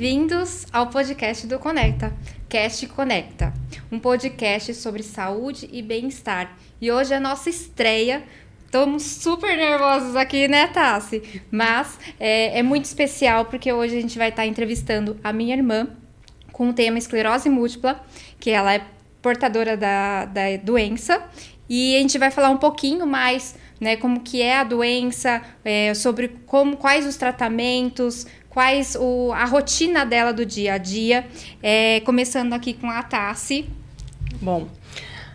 Bem-vindos ao podcast do Conecta, Cast Conecta, um podcast sobre saúde e bem-estar. E hoje é a nossa estreia. Estamos super nervosos aqui, né, Tassi? Mas é muito especial porque hoje a gente vai estar entrevistando a minha irmã com o tema esclerose múltipla, que ela é portadora da doença. E a gente vai falar um pouquinho mais, né, como que é a doença, sobre quais os tratamentos, a rotina dela do dia a dia. Começando aqui com a Tassi. Bom,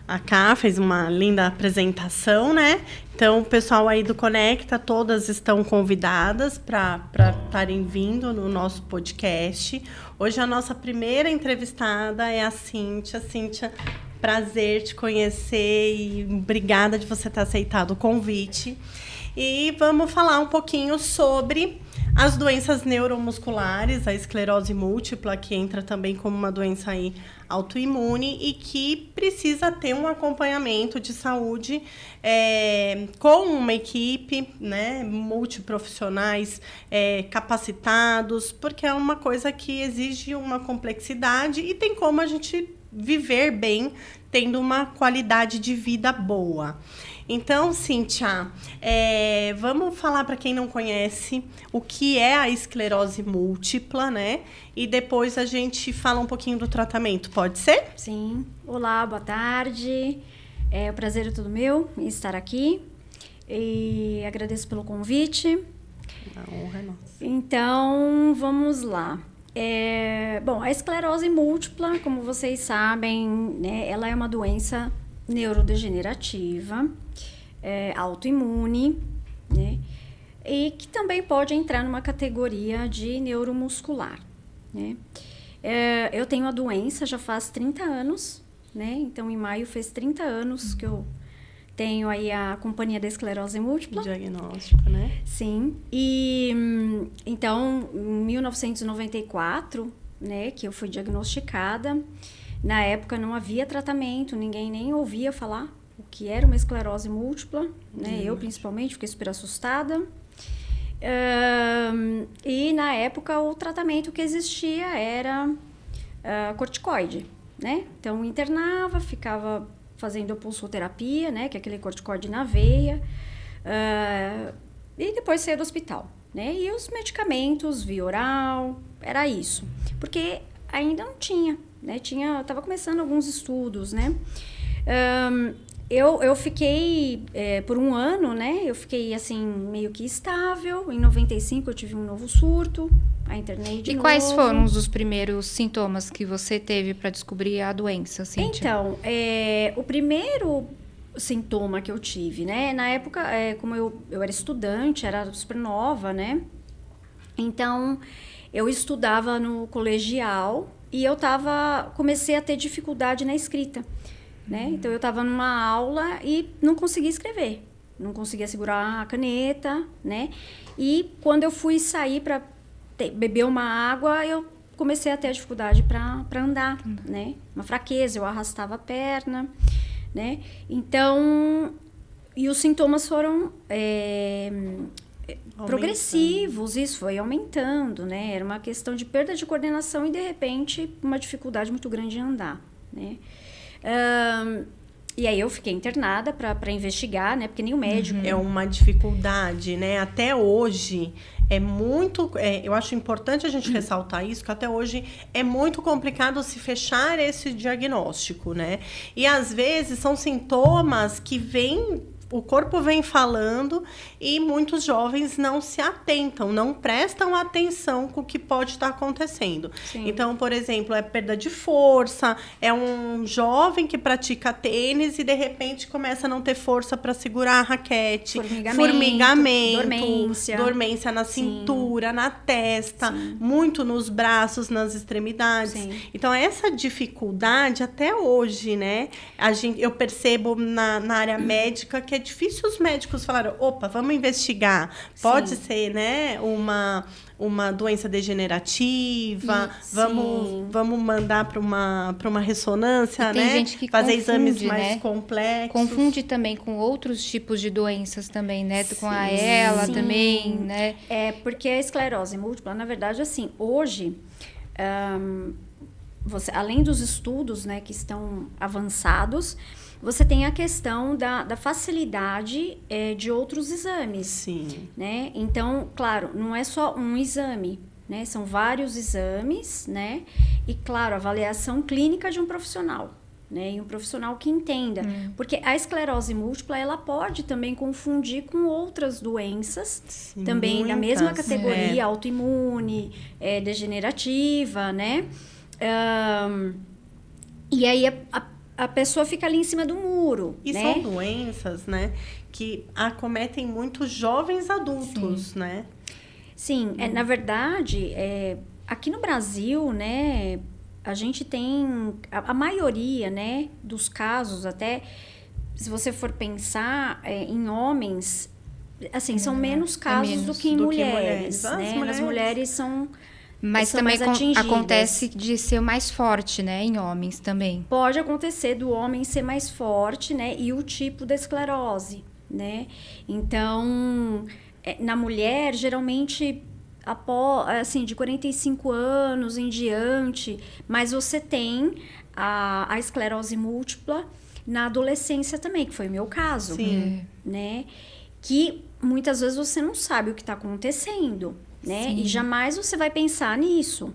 a Ká fez uma linda apresentação, né? Então, o pessoal aí do Conecta, todas estão convidadas para estarem vindo no nosso podcast. Hoje, a nossa primeira entrevistada é a Cíntia. Cíntia, prazer te conhecer e obrigada de você ter aceitado o convite. E vamos falar um pouquinho sobre as doenças neuromusculares, a esclerose múltipla, que entra também como uma doença aí autoimune e que precisa ter um acompanhamento de saúde com uma equipe, né, multiprofissionais capacitados, porque é uma coisa que exige uma complexidade e tem como a gente viver bem, tendo uma qualidade de vida boa. Então, Cíntia, vamos falar para quem não conhece o que é a esclerose múltipla, né? E depois a gente fala um pouquinho do tratamento, pode ser? Sim. Olá, boa tarde. O prazer é todo meu em estar aqui. E agradeço pelo convite. A honra é nossa. Então, vamos lá. Bom, a esclerose múltipla, como vocês sabem, né, ela é uma doença neurodegenerativa, autoimune, né, e que também pode entrar numa categoria de neuromuscular, né. Eu tenho a doença já faz 30 anos, né, então em maio fez 30 anos que eu tenho aí a Companhia da Esclerose Múltipla. Diagnóstico, né? Sim. E, então, em 1994, né, que eu fui diagnosticada, na época não havia tratamento, ninguém nem ouvia falar o que era uma esclerose múltipla, né? Eu, principalmente, fiquei super assustada. E, na época, o tratamento que existia era corticoide, né? Então, internava, ficava fazendo a pulsoterapia, né, que é aquele corticoide na veia, e depois saía do hospital, né, e os medicamentos via oral, era isso, porque ainda não tinha, né, estava começando alguns estudos, né, eu fiquei, por um ano, né, eu fiquei, assim, meio que estável. Em 95 eu tive um novo surto, a internei de novo. E quais foram os primeiros sintomas que você teve para descobrir a doença, Cíntia? Então, o primeiro sintoma que eu tive, né, na época, como eu era estudante, era super nova, né, então eu estudava no colegial e comecei a ter dificuldade na escrita. Né? Então, eu estava numa aula e não conseguia escrever, não conseguia segurar a caneta, né? E quando eu fui sair para beber uma água, eu comecei a ter dificuldade para andar, né? Uma fraqueza, eu arrastava a perna, né? Então, e os sintomas foram progressivos, isso foi aumentando, né? Era uma questão de perda de coordenação e, de repente, uma dificuldade muito grande em andar, né? E aí eu fiquei internada para investigar, né? Porque nem o médico... É uma dificuldade, né? Até hoje é muito... eu acho importante a gente ressaltar isso, que até hoje é muito complicado se fechar esse diagnóstico, né? E às vezes são sintomas que o corpo vem falando e muitos jovens não se atentam, não prestam atenção com o que pode estar acontecendo. Sim. Então, por exemplo, é perda de força, é um jovem que pratica tênis e, de repente, começa a não ter força para segurar a raquete. Formigamento, dormência na cintura, na testa, sim, muito nos braços, nas extremidades. Sim. Então, essa dificuldade, até hoje, né? Eu percebo na área médica que é difícil os médicos falarem, opa, vamos investigar. Pode sim, ser, né, uma doença degenerativa, vamos mandar para uma ressonância, tem né? Gente que fazer confunde, exames mais, né, complexos. Confunde também com outros tipos de doenças também, né? Sim, com a ELA também, né? Porque a esclerose múltipla, na verdade, assim, hoje além dos estudos, né, que estão avançados, você tem a questão da facilidade de outros exames. Sim. Né? Então, claro, não é só um exame, né? São vários exames, né? E, claro, avaliação clínica de um profissional, né? E um profissional que entenda. Porque a esclerose múltipla, ela pode também confundir com outras doenças, Sim, também da mesma muitas, categoria, autoimune, degenerativa, né? E aí a pessoa fica ali em cima do muro, E né? são doenças, né, que acometem muitos jovens adultos, né? Sim, na verdade, aqui no Brasil, né, a gente tem a maioria, né, dos casos, até se você for pensar em homens, assim, são menos casos menos do que em mulheres, As né? mulheres- As mulheres são Mas são também mais atingidas. acontece de ser mais forte, né? Em homens também. Pode acontecer do homem ser mais forte, né? E o tipo da esclerose, né? Então, na mulher, geralmente, assim, de 45 anos em diante, mas você tem a esclerose múltipla na adolescência também, que foi o meu caso. Sim. Né? Que muitas vezes você não sabe o que está acontecendo, né? Sim. E jamais você vai pensar nisso.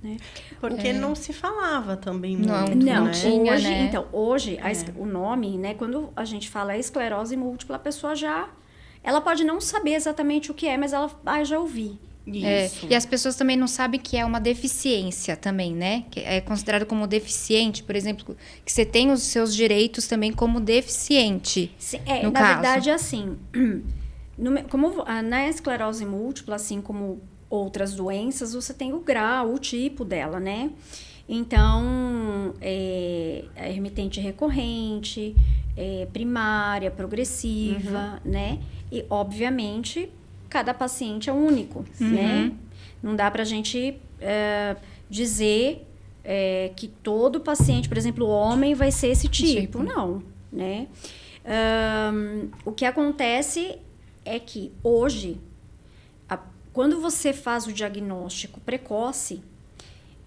Né? Porque não se falava também Não, muito, Não, né? tinha, hoje, né? então, hoje o nome, né? Quando a gente fala esclerose múltipla, a pessoa ela pode não saber exatamente o que é, mas ela já ouvi. Isso. E as pessoas também não sabem que é uma deficiência também, né? Que é considerado como deficiente, por exemplo, que você tem os seus direitos também como deficiente. Sim, no na caso. verdade, assim, na esclerose múltipla, assim como outras doenças, você tem o grau, o tipo dela, né? Então, a remitente recorrente, primária, progressiva, né? E, obviamente, cada paciente é único, né? Não dá pra gente dizer que todo paciente, por exemplo, o homem vai ser esse tipo. Não, né? O que acontece é que hoje, quando você faz o diagnóstico precoce,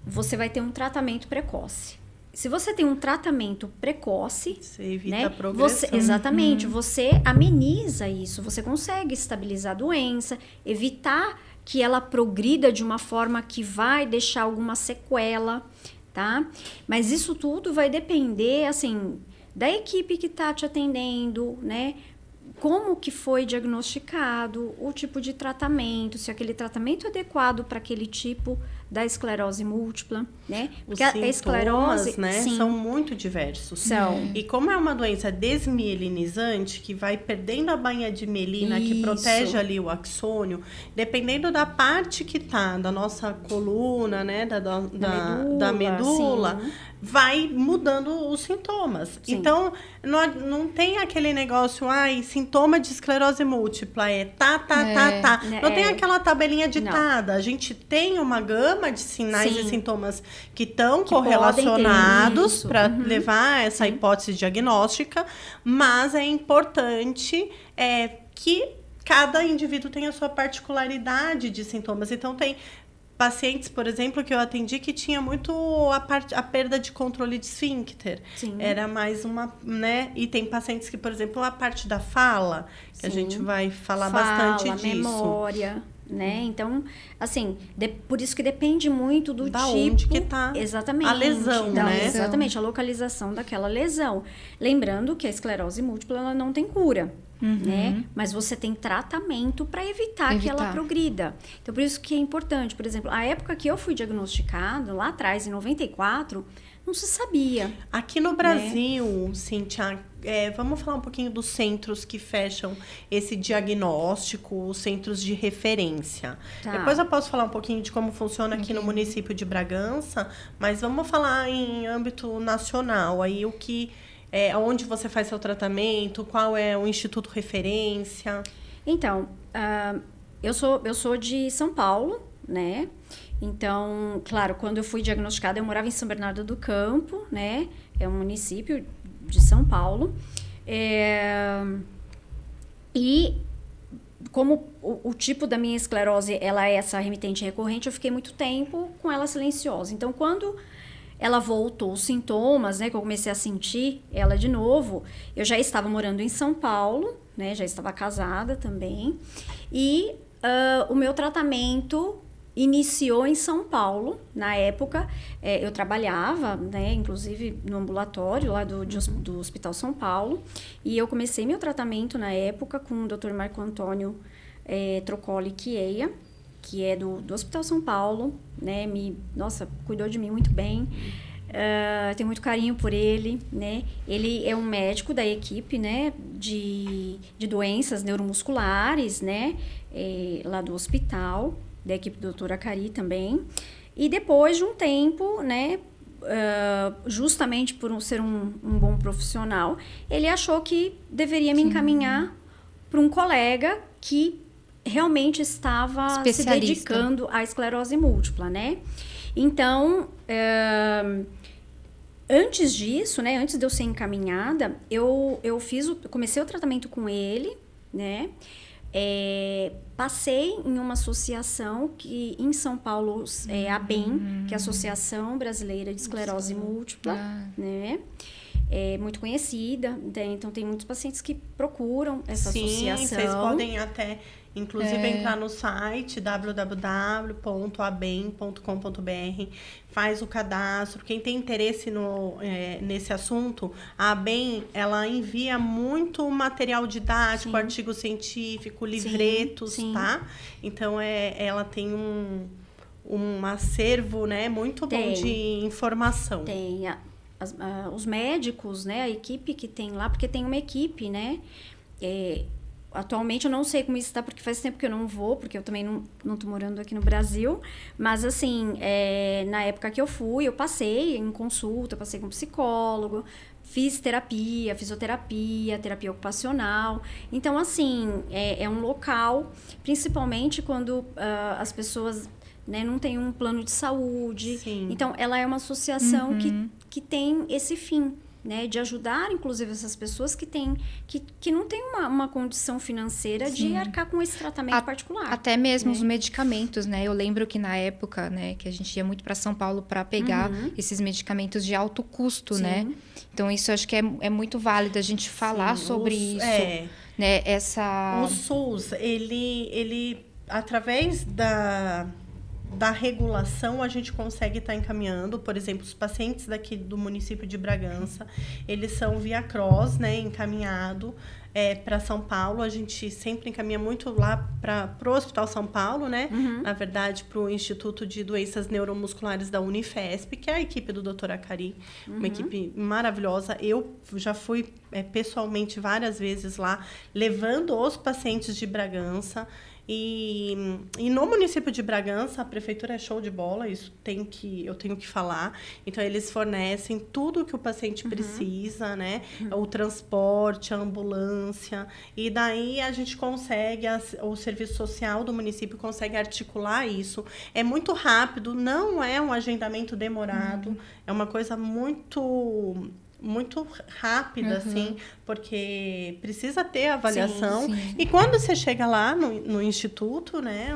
você vai ter um tratamento precoce. Se você tem um tratamento precoce, Você evita né, a progressão. exatamente, você ameniza isso, você consegue estabilizar a doença, evitar que ela progrida de uma forma que vai deixar alguma sequela, tá? Mas isso tudo vai depender, assim, da equipe que está te atendendo, né? Como que foi diagnosticado, o tipo de tratamento, se aquele tratamento é adequado para aquele tipo da esclerose múltipla, né? Os Porque a sintomas, esclerose, né, sim, são muito diversos. São. E como é uma doença desmielinizante, que vai perdendo a bainha de mielina, que Isso. protege ali o axônio, dependendo da parte que tá, da nossa coluna, né, da medula, sim. vai mudando os sintomas. Sim. Então, não tem aquele negócio, sintoma de esclerose múltipla, tá. Não tem aquela tabelinha ditada. A gente tem uma gama de sinais Sim. e sintomas que estão Que podem ter correlacionados isso. para levar essa hipótese diagnóstica, mas é importante que cada indivíduo tenha a sua particularidade de sintomas. Então, tem pacientes, por exemplo, que eu atendi que tinha muito a perda de controle de esfíncter. Sim. Era mais uma, né? E tem pacientes que, por exemplo, a parte da fala, que a Sim. gente vai falar bastante disso. memória, né? Então, assim, por isso que depende muito do Da tipo. onde que tá exatamente, a lesão, né? Exatamente, a localização daquela lesão. Lembrando que a esclerose múltipla ela não tem cura. Né? Mas você tem tratamento para evitar que ela progrida. Então, por isso que é importante. Por exemplo, a época que eu fui diagnosticado, lá atrás, em 94, não se sabia. Aqui no Brasil, Cíntia, vamos falar um pouquinho dos centros que fecham esse diagnóstico, os centros de referência. Tá. Depois eu posso falar um pouquinho de como funciona aqui no município de Bragança, mas vamos falar em âmbito nacional, aí o que... onde você faz seu tratamento, qual é o instituto referência? Então, eu sou de São Paulo, né? Então, claro, quando eu fui diagnosticada, eu morava em São Bernardo do Campo, né? É um município de São Paulo. E como o tipo da minha esclerose, ela é essa remitente recorrente, eu fiquei muito tempo com ela silenciosa. Então, quando ela voltou, os sintomas, né, que eu comecei a sentir ela de novo, eu já estava morando em São Paulo, né, já estava casada também, e o meu tratamento iniciou em São Paulo. Na época, eu trabalhava, né, inclusive no ambulatório lá do Hospital São Paulo, e eu comecei meu tratamento na época com o Dr. Marco Antônio Trocoli Chieia, que é do Hospital São Paulo, né, cuidou de mim muito bem. Tenho muito carinho por ele, né? Ele é um médico da equipe, né, de doenças neuromusculares, né, lá do hospital, da equipe da doutora Cari também. E depois de um tempo, né, justamente por ser um bom profissional, ele achou que deveria me encaminhar para um colega que realmente estava se dedicando à esclerose múltipla, né? Então, antes disso, né, antes de eu ser encaminhada, eu comecei o tratamento com ele, né? Passei em uma associação que em São Paulo é a ABEM, que é a Associação Brasileira de Esclerose Múltipla, né? É muito conhecida, então tem muitos pacientes que procuram essa associação. Sim, vocês podem até, inclusive, entrar no site www.abem.com.br, faz o cadastro. Quem tem interesse nesse assunto, a ABEM, ela envia muito material didático, artigo científico, livretos, tá? Então, ela tem um acervo, né, muito bom de informação. Tem. Os médicos, né, a equipe que tem lá, porque tem uma equipe, né, atualmente eu não sei como isso está, porque faz tempo que eu não vou, porque eu também não tô morando aqui no Brasil, mas assim, na época que eu fui, eu passei em consulta, passei com psicólogo, fiz terapia, fisioterapia, terapia ocupacional. Então, assim, é um local, principalmente quando as pessoas, né, não têm um plano de saúde. Sim. Então, ela é uma associação que tem esse fim, né, de ajudar, inclusive, essas pessoas que não têm uma condição financeira de arcar com esse tratamento particular. Até mesmo os medicamentos, né? Eu lembro que na época, né, que a gente ia muito para São Paulo para pegar esses medicamentos de alto custo, né? Então, isso eu acho que é muito válido a gente falar sobre isso. Né? O SUS, ele através da regulação, a gente consegue estar encaminhando, por exemplo, os pacientes daqui do município de Bragança, eles são via CROSS, né, encaminhado para São Paulo. A gente sempre encaminha muito lá para o Hospital São Paulo, né? Na verdade, para o Instituto de Doenças Neuromusculares da Unifesp, que é a equipe do Dr. Acari, uma equipe maravilhosa. Eu já fui pessoalmente várias vezes lá, levando os pacientes de Bragança. E no município de Bragança, a prefeitura é show de bola, isso eu tenho que falar. Então, eles fornecem tudo que o paciente precisa, né? O transporte, a ambulância. E daí a gente consegue, o serviço social do município consegue articular isso. É muito rápido, não é um agendamento demorado, é uma coisa muito rápida, assim, porque precisa ter avaliação. Sim. E quando você chega lá no Instituto, né,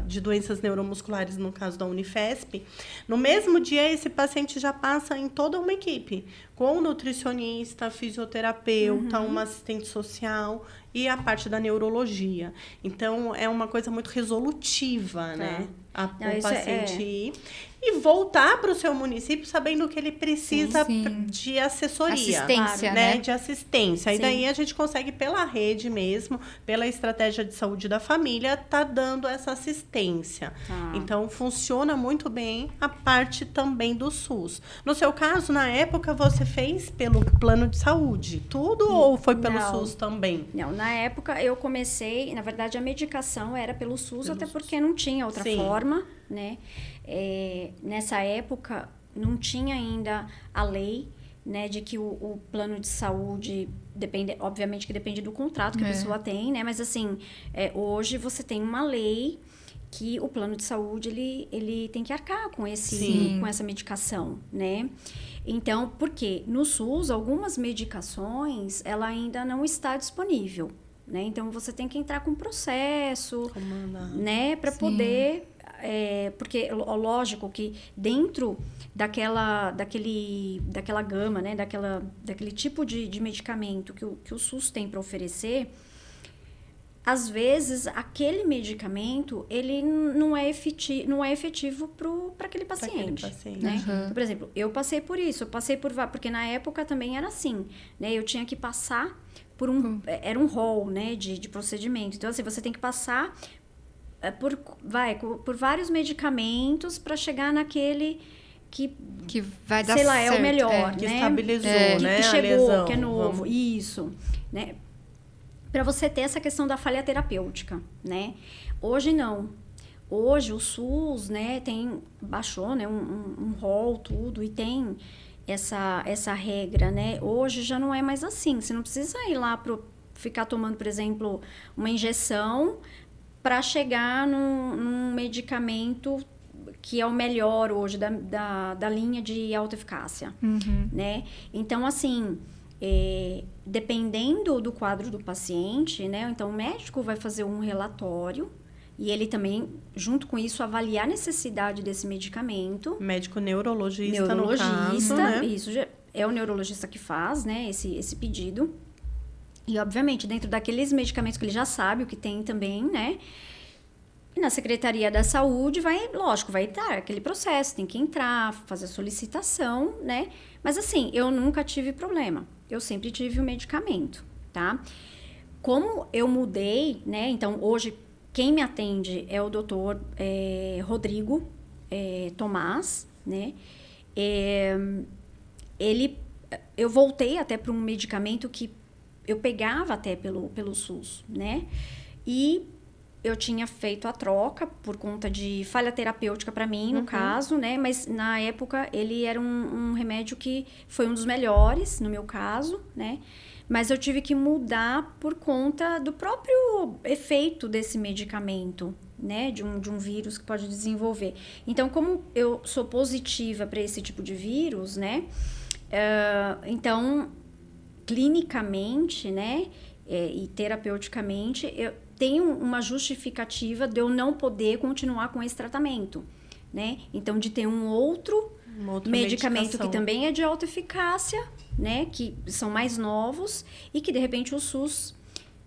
de Doenças Neuromusculares, no caso da Unifesp, no mesmo dia esse paciente já passa em toda uma equipe, com nutricionista, fisioterapeuta, uma assistente social e a parte da neurologia. Então, é uma coisa muito resolutiva, né? O paciente ir e voltar para o seu município sabendo que ele precisa de assessoria. Assistência, né? De assistência. E daí a gente consegue, pela rede mesmo, pela estratégia de saúde da família, tá dando essa assistência. Então, funciona muito bem a parte também do SUS. No seu caso, na época, você fez pelo plano de saúde tudo ou foi pelo SUS também? Não, na época eu comecei, na verdade a medicação era pelo SUS, até porque não tinha outra forma, né? Nessa época não tinha ainda a lei, né, de que o plano de saúde obviamente que depende do contrato que a pessoa tem, né? Mas assim, hoje você tem uma lei que o plano de saúde ele tem que arcar com essa medicação, né? Então, por quê? No SUS, algumas medicações ela ainda não está disponível, né? Então, você tem que entrar com processo, Comandar. né? Para poder... porque, lógico que dentro daquela gama, né? Daquele tipo de medicamento que o SUS tem para oferecer, às vezes, aquele medicamento, ele não é efetivo para aquele paciente. Né? Então, por exemplo, eu passei por isso. Porque na época também era assim, né? Eu tinha que passar por era um rol, né? De procedimento. Então, assim, você tem que passar por vários medicamentos para chegar naquele que vai dar sei lá, certo, é o melhor, que né? estabilizou, né? Que a chegou, lesão. que é novo. Isso, né? Para você ter essa questão da falha terapêutica, né? Hoje não. Hoje o SUS, né, baixou, né, um rol, tudo, e tem essa regra, né? Hoje já não é mais assim. Você não precisa ir lá ficar tomando, por exemplo, uma injeção para chegar num medicamento que é o melhor hoje da linha de alta eficácia, né? Então, assim... dependendo do quadro do paciente, né? Então, o médico vai fazer um relatório e ele também, junto com isso, avaliar a necessidade desse medicamento. Médico neurologista, no caso, né? Isso é o neurologista que faz, né? Esse pedido. E, obviamente, dentro daqueles medicamentos que ele já sabe o que tem também, né? E na Secretaria da Saúde vai dar aquele processo, tem que entrar, fazer a solicitação, né? Mas, assim, eu nunca tive problema. Eu sempre tive o medicamento, tá? Como eu mudei, né? Então, hoje, quem me atende é o doutor Rodrigo Tomás, né? Eu voltei até para um medicamento que eu pegava até pelo SUS, né? E eu tinha feito a troca por conta de falha terapêutica para mim, no caso, né? Mas, na época, ele era um remédio que foi um dos melhores, no meu caso, né? Mas eu tive que mudar por conta do próprio efeito desse medicamento, né? De um vírus que pode desenvolver. Então, como eu sou positiva para esse tipo de vírus, né? Então, clinicamente, né? E terapeuticamente, eu tenho uma justificativa de eu não poder continuar com esse tratamento, né? Então, de ter um outro medicamento que também é de alta eficácia, né? Que são mais novos e que, de repente, o SUS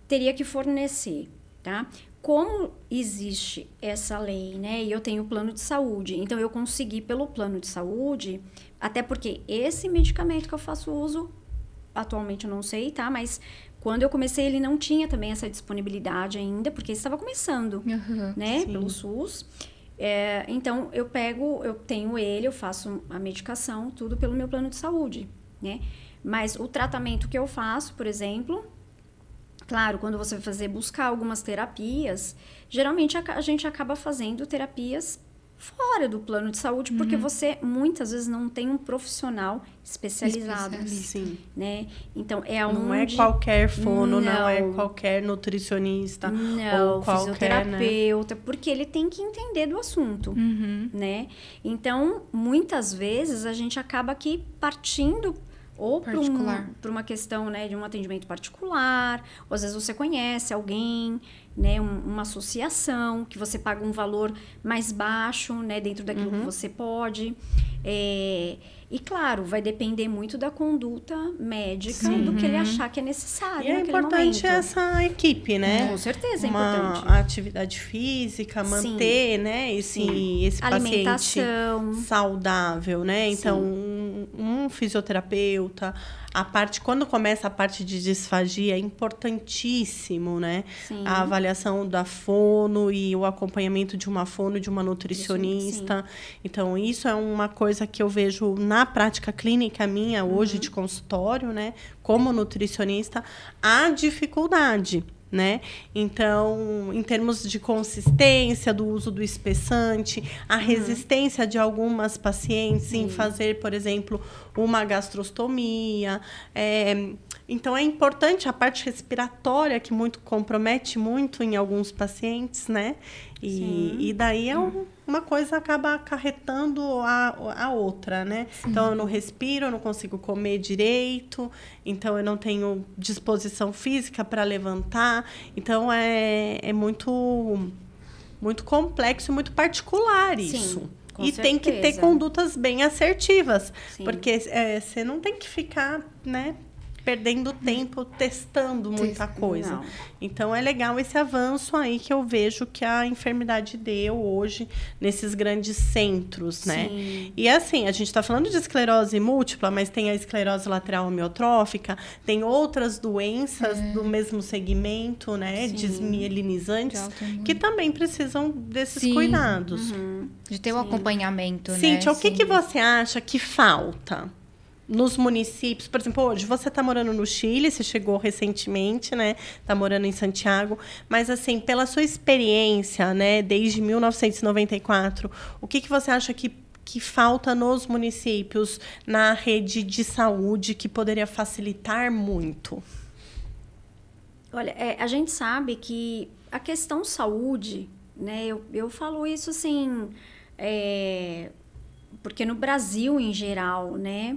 teria que fornecer, tá? Como existe essa lei, né? E eu tenho plano de saúde, então eu consegui pelo plano de saúde, até porque esse medicamento que eu faço uso, atualmente eu não sei, tá? Mas quando eu comecei, ele não tinha também essa disponibilidade ainda, porque estava começando, né? Sim. Pelo SUS. Então, eu tenho ele, eu faço a medicação, tudo pelo meu plano de saúde, né? Mas o tratamento que eu faço, por exemplo, claro, quando você vai buscar algumas terapias, geralmente a gente acaba fazendo terapias fora do plano de saúde, porque você muitas vezes não tem um profissional especializado, Sim. né? Então, não é qualquer fono, não é qualquer nutricionista, não, ou qualquer fisioterapeuta, porque ele tem que entender do assunto, né? Então, muitas vezes a gente acaba aqui partindo ou para uma questão, né, de um atendimento particular, ou às vezes você conhece alguém, né, uma associação, que você paga um valor mais baixo, né, dentro daquilo que você pode. E, claro, vai depender muito da conduta médica, do que ele achar que é necessário naquele momento. E é importante essa equipe, né? Com certeza, é importante. Uma atividade física, manter, né, esse paciente saudável, né? Então, um fisioterapeuta, quando começa a parte de disfagia, é importantíssimo, né? Sim. A avaliação da fono e o acompanhamento de uma fono, de uma nutricionista. Sim. Então, isso é uma coisa que eu vejo na prática clínica minha hoje de consultório, né? Como nutricionista, a dificuldade, né? Então, em termos de consistência do uso do espessante, a resistência de algumas pacientes em fazer, por exemplo, uma gastrostomia, Então, é importante a parte respiratória, que compromete muito em alguns pacientes, né? E daí uma coisa acaba acarretando a outra, né? Sim. Então, eu não respiro, eu não consigo comer direito, então eu não tenho disposição física para levantar. Então, é muito complexo, muito particular isso. Sim, com e certeza. Tem que ter condutas bem assertivas, Sim. porque você não tem que ficar, né, perdendo tempo testando muita coisa. Não. Então, é legal esse avanço aí que eu vejo que a enfermidade deu hoje nesses grandes centros, né? Sim. E assim, a gente está falando de esclerose múltipla, mas tem a esclerose lateral amiotrófica, tem outras doenças do mesmo segmento, né? Sim. Desmielinizantes, que também precisam desses cuidados. De ter um acompanhamento, né? Cíntia, o que você acha que falta nos municípios? Por exemplo, hoje você está morando no Chile, você chegou recentemente, né? Está morando em Santiago. Mas, assim, pela sua experiência, né? Desde 1994, o que você acha que falta nos municípios, na rede de saúde, que poderia facilitar muito? Olha, a gente sabe que a questão saúde, né? Eu falo isso assim, porque no Brasil em geral, né?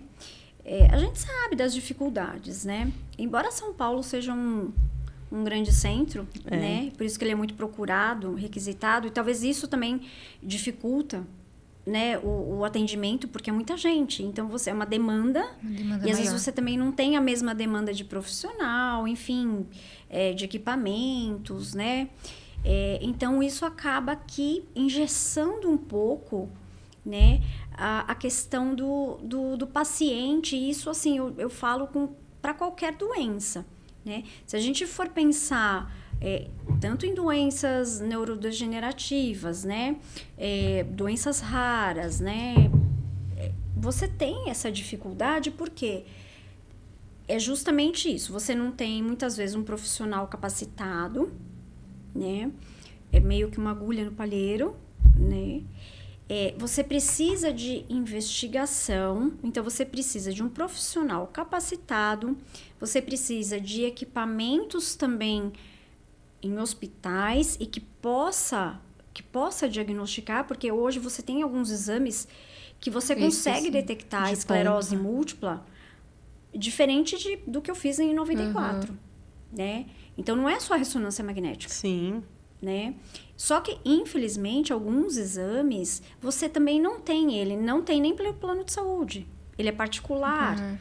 A gente sabe das dificuldades, né? Embora São Paulo seja um grande centro, né? Por isso que ele é muito procurado, requisitado, e talvez isso também dificulta, né, o atendimento, porque é muita gente. Então, é uma demanda e às vezes você também não tem a mesma demanda de profissional, enfim, de equipamentos, né? Então, isso acaba aqui engessando um pouco, né, a questão do paciente. Isso, assim, eu falo para qualquer doença, né? Se a gente for pensar tanto em doenças neurodegenerativas, né? Doenças raras, né? Você tem essa dificuldade porque é justamente isso. Você não tem, muitas vezes, um profissional capacitado, né? É meio que uma agulha no palheiro, né? Você precisa de investigação, então você precisa de um profissional capacitado, você precisa de equipamentos também em hospitais e que possa diagnosticar, porque hoje você tem alguns exames que você consegue detectar a esclerose múltipla diferente do que eu fiz em 94, né? Então, não é só a ressonância magnética. Sim. Né? Só que, infelizmente, alguns exames, você também não tem ele, não tem nem pelo plano de saúde. Ele é particular,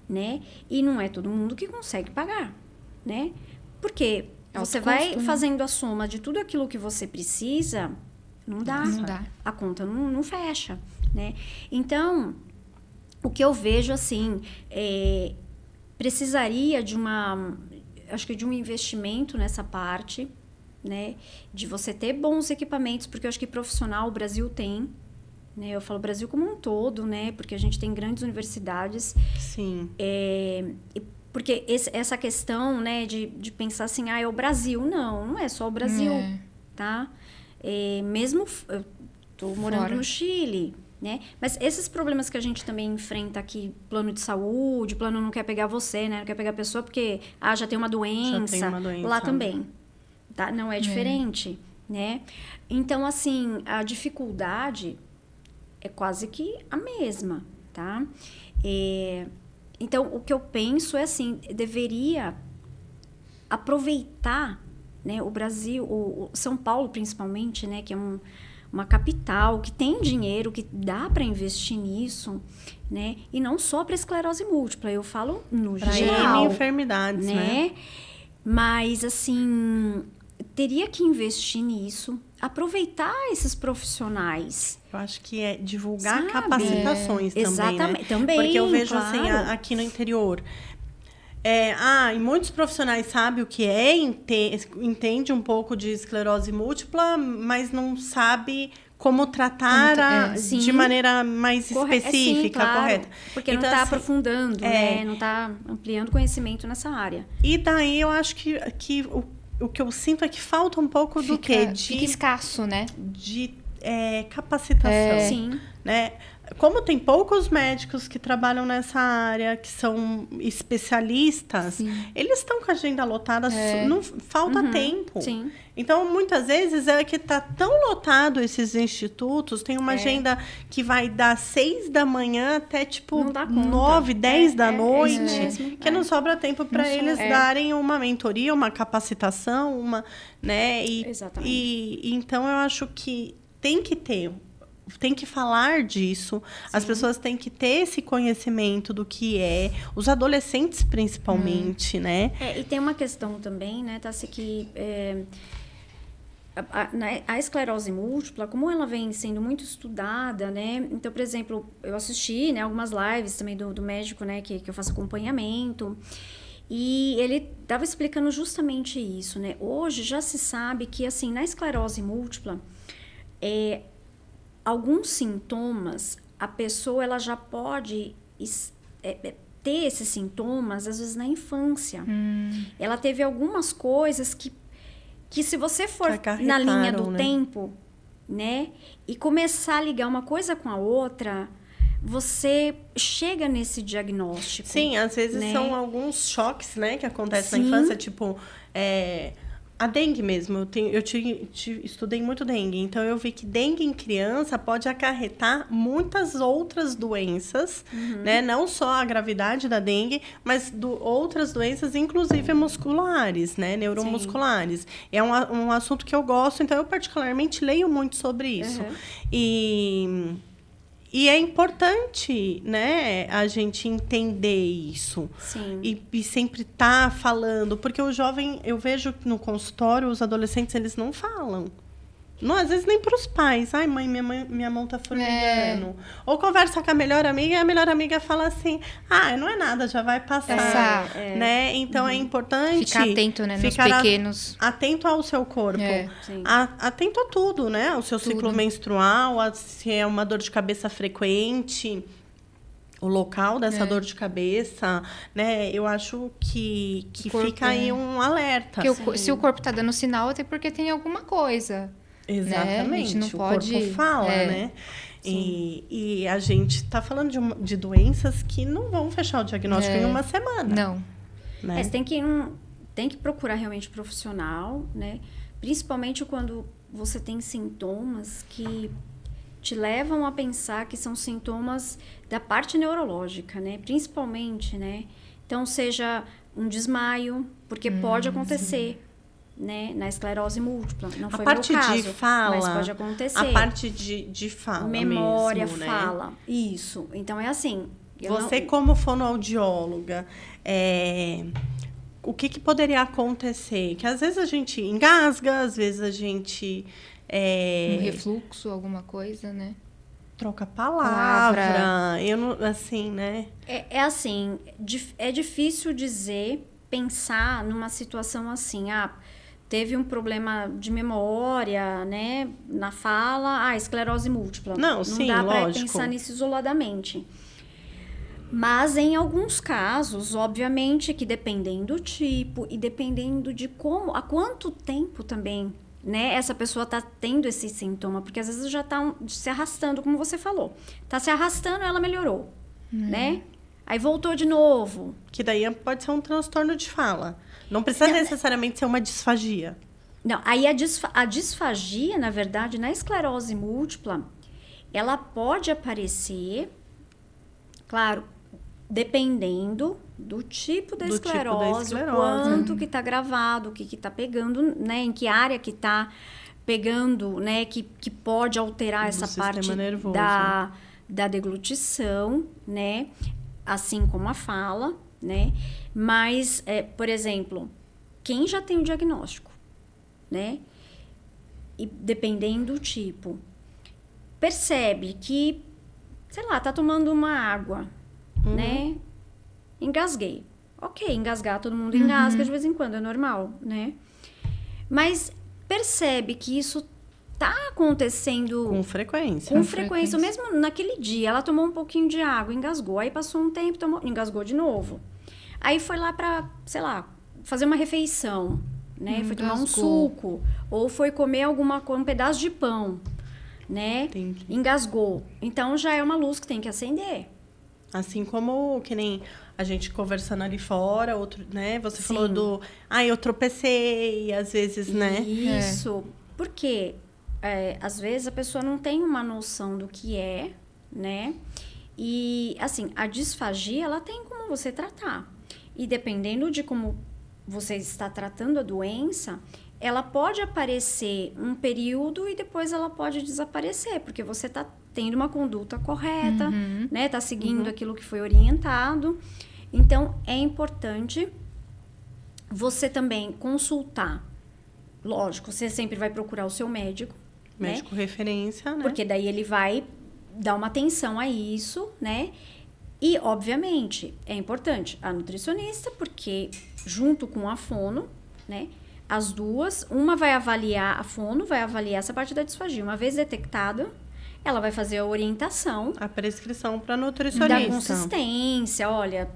né? E não é todo mundo que consegue pagar, né? Porque você vai fazendo a soma de tudo aquilo que você precisa, não dá. A conta não fecha, né? Então, o que eu vejo, assim, precisaria de um investimento nessa parte, né? De você ter bons equipamentos, porque eu acho que profissional o Brasil tem, né? Eu falo Brasil como um todo, né? Porque a gente tem grandes universidades. Sim. Porque essa questão, né, de pensar assim, é o Brasil. Não é só o Brasil, tá? Mesmo eu tô morando no Chile, né? Mas esses problemas que a gente também enfrenta aqui, plano de saúde, plano não quer pegar você, né? Não quer pegar a pessoa porque já tem uma doença. Já tem uma doença. Lá também, tá? Não é diferente, né? Então, assim, a dificuldade é quase que a mesma, tá? Então, o que eu penso é assim, deveria aproveitar, né, o Brasil, o São Paulo principalmente, né, que é uma capital, que tem dinheiro, que dá para investir nisso, né, e não só para esclerose múltipla, eu falo no geral. Para enfermidades, né? Mas, assim, teria que investir nisso, aproveitar esses profissionais. Eu acho que divulgar capacitações também, exatamente, né? Também, porque eu vejo claro. assim, aqui no interior, e muitos profissionais sabem o que entende um pouco de esclerose múltipla, mas não sabe como tratar de maneira mais específica, claro, correta. Porque então, não está aprofundando, né? Não está ampliando conhecimento nessa área. E daí eu acho que o que eu sinto é que falta um pouco do quê? Fica escasso, né? De capacitação. Sim. Né? como tem poucos médicos que trabalham nessa área, que são especialistas, eles estão com a agenda lotada, não falta tempo. Sim. Então, muitas vezes, é que está tão lotado esses institutos, tem uma agenda que vai das 6 da manhã até, tipo, 9, 10 da noite, que não sobra tempo para eles darem uma mentoria, uma capacitação, né? Exatamente. E então, eu acho que tem que falar disso, as pessoas têm que ter esse conhecimento do que os adolescentes principalmente, né? E tem uma questão também, né, Tassi, que a esclerose múltipla, como ela vem sendo muito estudada, né? Então, por exemplo, eu assisti, né, algumas lives também do médico, né, que eu faço acompanhamento, e ele estava explicando justamente isso, né? Hoje já se sabe que, assim, na esclerose múltipla, alguns sintomas, a pessoa ela já pode ter esses sintomas, às vezes, na infância. Ela teve algumas coisas que se você for na linha do tempo, né, e começar a ligar uma coisa com a outra, você chega nesse diagnóstico. Sim, às vezes, né, são alguns choques, né, que acontecem na infância, tipo... A dengue mesmo, eu estudei muito dengue, então eu vi que dengue em criança pode acarretar muitas outras doenças, né? Não só a gravidade da dengue, mas outras doenças, inclusive musculares, né? Neuromusculares. Sim. É um assunto que eu gosto, então eu particularmente leio muito sobre isso. E é importante, né, a gente entender isso. Sim. E sempre estar falando. Porque o jovem, eu vejo que no consultório, os adolescentes, eles não falam. Não, às vezes nem para os pais. Ai, mãe, minha mão tá formigando. Ou conversa com a melhor amiga e a melhor amiga fala assim, não é nada, já vai passar. Né? Então, é importante... Ficar atento, né? Nos pequenos. Atento ao seu corpo. Atento a tudo, né? Ao seu ciclo menstrual, se é uma dor de cabeça frequente... O local dessa dor de cabeça, né? Eu acho que corpo, fica aí um alerta. Porque se o corpo tá dando sinal, é porque tem alguma coisa. Exatamente. Né? A gente não pode... corpo fala, né? E a gente está falando de doenças que não vão fechar o diagnóstico em uma semana. Não. Né? Você tem que procurar realmente profissional, né? Principalmente quando você tem sintomas que te levam a pensar que são sintomas da parte neurológica, né? Principalmente, né? Então, seja um desmaio, porque pode acontecer. Né, na esclerose múltipla. Não foi meu caso, de fala, mas pode acontecer. A parte de fala memória, mesmo, né? fala. Isso. Então, é assim... Você, como fonoaudióloga, o que poderia acontecer? Que às vezes a gente engasga, às vezes a gente... Um refluxo, alguma coisa, né? Troca palavra. Eu não... Assim, né? Assim, é difícil pensar numa situação assim, teve um problema de memória, né, na fala, esclerose múltipla. Não dá para pensar nisso isoladamente. Mas em alguns casos, obviamente, que dependendo do tipo e dependendo de há quanto tempo também, né, essa pessoa está tendo esse sintoma, porque às vezes já está se arrastando, como você falou. Está se arrastando, ela melhorou, né? Aí voltou de novo. Que daí pode ser um transtorno de fala. Não precisa necessariamente ser uma disfagia. Não, aí a disfagia, na verdade, na esclerose múltipla, ela pode aparecer, claro, dependendo do tipo da esclerose, o quanto que está gravado, o que está pegando, né, em que área que está pegando, né, que pode alterar essa parte da deglutição, né, assim como a fala, né? Mas, por exemplo, quem já tem o diagnóstico, né? E dependendo do tipo, percebe que, sei lá, tá tomando uma água, né? Engasguei. Ok, engasgar, todo mundo engasga de vez em quando, é normal, né? Mas percebe que isso tá acontecendo... Com frequência. Com frequência. Mesmo naquele dia, ela tomou um pouquinho de água, engasgou. Aí passou um tempo, engasgou de novo. Aí foi lá pra, sei lá, fazer uma refeição, né? Foi tomar um suco. Ou foi comer um pedaço de pão. né? Entendi. Engasgou. Então, já é uma luz que tem que acender. Assim como que nem a gente conversando ali fora, outro, né? Você falou do... eu tropecei, às vezes, né? Isso. Porque, às vezes, a pessoa não tem uma noção do que é, né? E, assim, a disfagia, ela tem como você tratar. E dependendo de como você está tratando a doença, ela pode aparecer um período e depois ela pode desaparecer, porque você está tendo uma conduta correta, né? Está seguindo aquilo que foi orientado. Então, é importante você também consultar. Lógico, você sempre vai procurar o seu médico. Médico referência, né? Porque daí ele vai dar uma atenção a isso, né? E, obviamente, é importante a nutricionista, porque junto com a fono, né? As duas, uma vai avaliar a fono, vai avaliar essa parte da disfagia. Uma vez detectada, ela vai fazer a orientação. A prescrição para nutricionista. Da consistência, olha,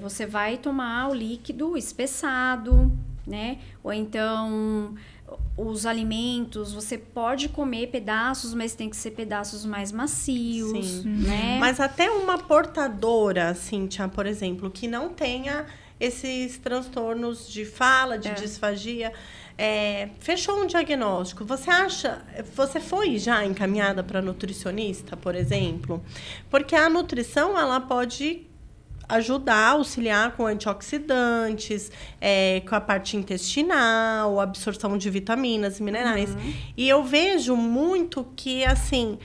você vai tomar o líquido espessado, né? Ou então, os alimentos, você pode comer pedaços, mas tem que ser pedaços mais macios, né? Mas até uma portadora, Cíntia, por exemplo, que não tenha esses transtornos de fala, de disfagia, fechou um diagnóstico. Você foi já encaminhada para nutricionista, por exemplo? Porque a nutrição, ela pode ajudar, auxiliar com antioxidantes, com a parte intestinal, absorção de vitaminas e minerais. E eu vejo muito que, assim,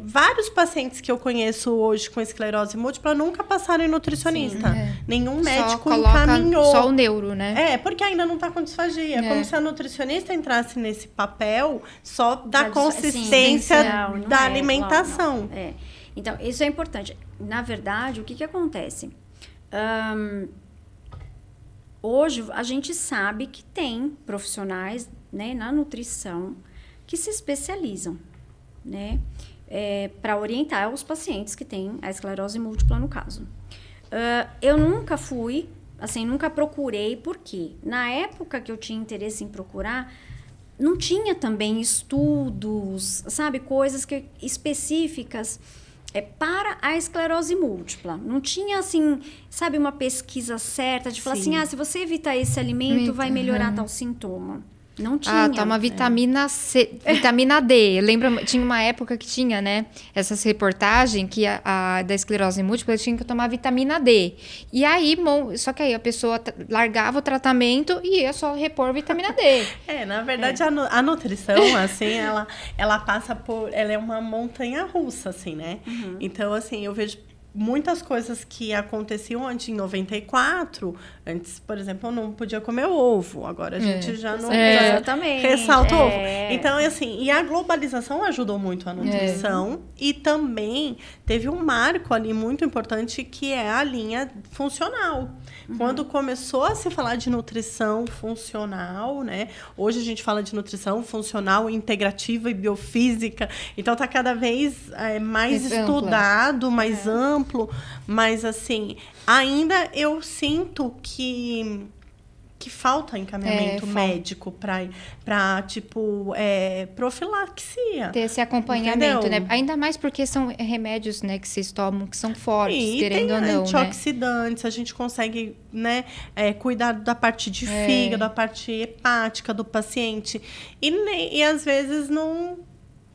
vários pacientes que eu conheço hoje com esclerose múltipla nunca passaram em nutricionista. Nenhum médico encaminhou. Só o neuro, né? Porque ainda não está com disfagia. Como se a nutricionista entrasse nesse papel só da consistência da alimentação. Claro, então, isso é importante. Na verdade, o que acontece? Hoje, a gente sabe que tem profissionais, né, na nutrição que se especializam, né? Para orientar os pacientes que têm a esclerose múltipla, no caso. Eu nunca fui, assim, nunca procurei, porque na época que eu tinha interesse em procurar, não tinha também estudos, sabe, coisas específicas para a esclerose múltipla. Não tinha, assim, sabe, uma pesquisa certa de falar assim, se você evitar esse alimento, vai melhorar tal sintoma. Não tinha. Toma vitamina C, vitamina D. Eu lembro, tinha uma época que tinha, né, essas reportagens que a da esclerose múltipla tinha que tomar vitamina D. E aí, só que aí a pessoa largava o tratamento e ia só repor vitamina D. Na verdade, a nutrição, assim, ela passa por... Ela é uma montanha russa, assim, né? Então, assim, eu vejo muitas coisas que aconteciam antes, em 94. Antes, por exemplo, eu não podia comer ovo. Agora a gente já não ressalta o ovo. Então, assim, e a globalização ajudou muito a nutrição. E também teve um marco ali muito importante, que é a linha funcional. Quando começou a se falar de nutrição funcional, né? Hoje a gente fala de nutrição funcional, integrativa e biofísica. Então, tá cada vez mais estudado, mais amplo. Mas, assim, ainda eu sinto que falta encaminhamento médico para tipo, profilaxia. Ter esse acompanhamento, entendeu? né? Ainda mais porque são remédios, né, que vocês tomam, que são fortes, querendo ou não, antioxidantes, né? A gente consegue, né, cuidar da parte de fígado, da parte hepática do paciente. E às vezes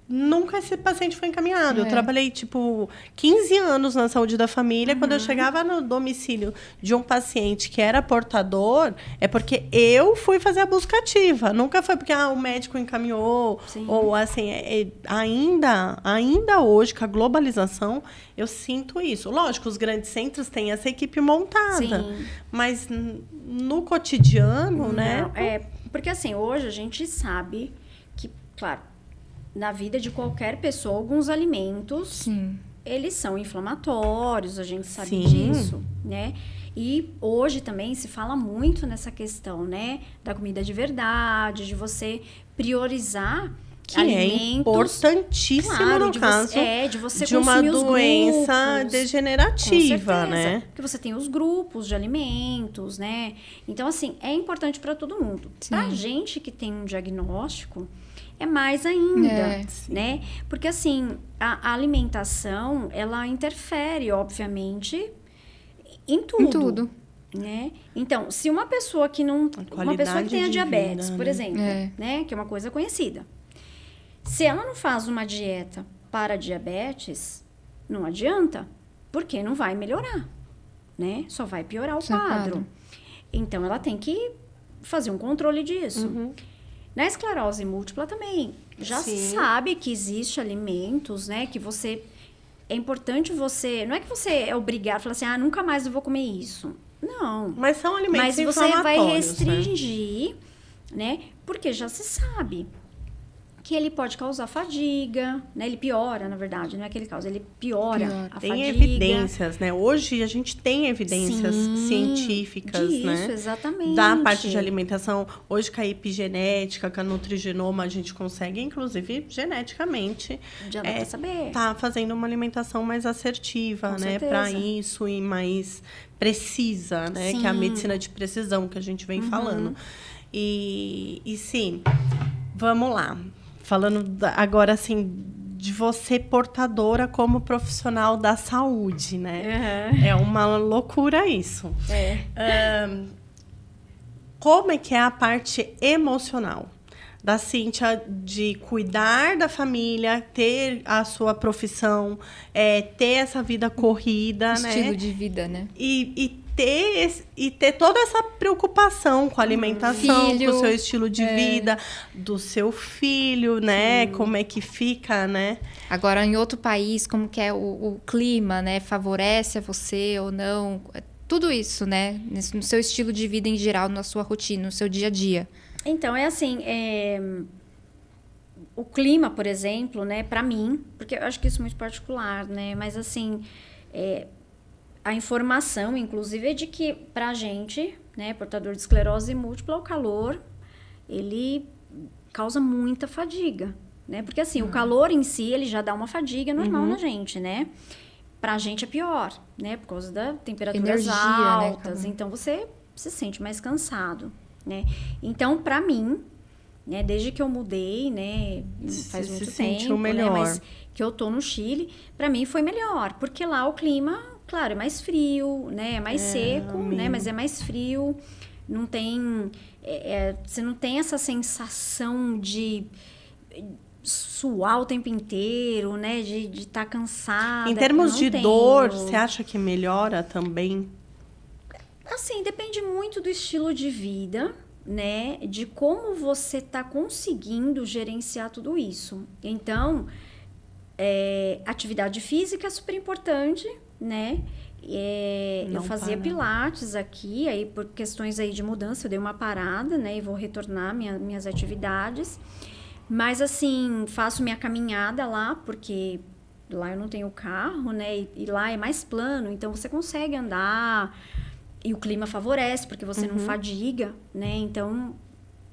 nunca esse paciente foi encaminhado. Eu trabalhei, 15 anos na saúde da família. Quando eu chegava no domicílio de um paciente que era portador, é porque eu fui fazer a busca ativa. Nunca foi porque o médico encaminhou. Ou, assim, ainda hoje, com a globalização, eu sinto isso. Lógico, os grandes centros têm essa equipe montada. Mas no cotidiano, né? Porque, assim, hoje a gente sabe que, claro, na vida de qualquer pessoa, alguns alimentos, eles são inflamatórios, a gente sabe disso, né? E hoje também se fala muito nessa questão, né? Da comida de verdade, de você priorizar Que é importantíssimo no caso de você de uma consumir os doença grupos, degenerativa, com certeza, né? porque você tem os grupos de alimentos, né? Então, assim, é importante para todo mundo. Sim. Pra gente que tem um diagnóstico, é mais ainda, né? Porque, assim, a alimentação, ela interfere, obviamente, em tudo. Em tudo. Né? Então, se uma pessoa que não... Uma pessoa que tem a diabetes, vida, por né? exemplo, né? Que é uma coisa conhecida. Se ela não faz uma dieta para diabetes, não adianta, porque não vai melhorar, né? Só vai piorar o quadro. Então, ela tem que fazer um controle disso. Na esclerose múltipla também, já se sabe que existe alimentos, né? Que você... É importante você... Não é que você é obrigado a falar assim, nunca mais eu vou comer isso. Não. Mas são alimentos Mas você vai inflamatórios, restringir, né? Porque já se sabe que ele pode causar fadiga, né? Ele piora, na verdade, não é que ele causa, ele piora a Tem fadiga. evidências, né? Hoje a gente tem evidências científicas, disso, né? exatamente. Da parte de alimentação. Hoje com a epigenética, com a nutrigenoma, a gente consegue, inclusive, geneticamente, Já dá pra saber. tá fazendo uma alimentação mais assertiva, Com né? certeza. Para isso e mais precisa, né? Que é a medicina de precisão que a gente vem falando. E sim, vamos lá. Falando agora, assim, de você portadora como profissional da saúde, né? É uma loucura isso. Como é que é a parte emocional da Cíntia de cuidar da família, ter a sua profissão, ter essa vida corrida, né? Estilo de vida, né? E ter toda essa preocupação com a alimentação, com o seu estilo de vida, do seu filho, né? Como é que fica, né? Agora, em outro país, como que é o clima, né? Favorece a você ou não? Tudo isso, né? No seu estilo de vida em geral, na sua rotina, no seu dia a dia. Então, é assim, o clima, por exemplo, né? Pra mim, porque eu acho que isso é muito particular, né? Mas, assim, a informação, inclusive, é de que pra gente, né? Portador de esclerose múltipla, o calor, ele causa muita fadiga, né? Porque, assim, o calor em si, ele já dá uma fadiga normal na gente, né? Pra gente é pior, né? Por causa das temperaturas Energia, altas. né? Então, você se sente mais cansado, né? Então, pra mim, né? Desde que eu mudei, né? Faz muito tempo, melhor. né? Mas que eu tô no Chile, pra mim foi melhor. Porque lá o clima, claro, é mais frio, né? É mais seco, né? Mas é mais frio. Não tem... você não tem essa sensação de suar o tempo inteiro, né? De estar cansada. Em termos Eu de não dor, tenho. você acha que melhora também? Assim, depende muito do estilo de vida, né? De como você está conseguindo gerenciar tudo isso. Então, atividade física é super importante, né? Eu fazia pilates aqui, aí por questões aí de mudança, eu dei uma parada, né? E vou retornar minhas atividades. Mas, assim, faço minha caminhada lá, porque lá eu não tenho carro, né? E lá é mais plano, então você consegue andar. E o clima favorece, porque você não fadiga, né? Então,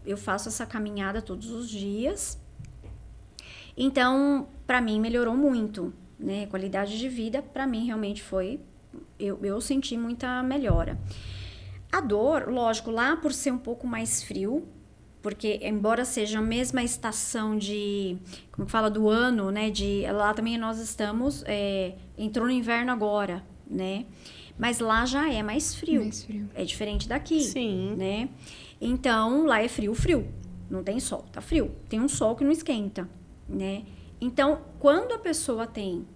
eu faço essa caminhada todos os dias. Então, para mim, melhorou muito, né? Qualidade de vida, para mim, realmente foi... Eu senti muita melhora. A dor, lógico, lá por ser um pouco mais frio, porque embora seja a mesma estação de... Como fala? Do ano, né? Lá também nós estamos... entrou no inverno agora, né? Mas lá já é mais frio. É diferente daqui. Sim. Né? Então, lá é frio. Não tem sol, tá frio. Tem um sol que não esquenta, né? Então, quando a pessoa tem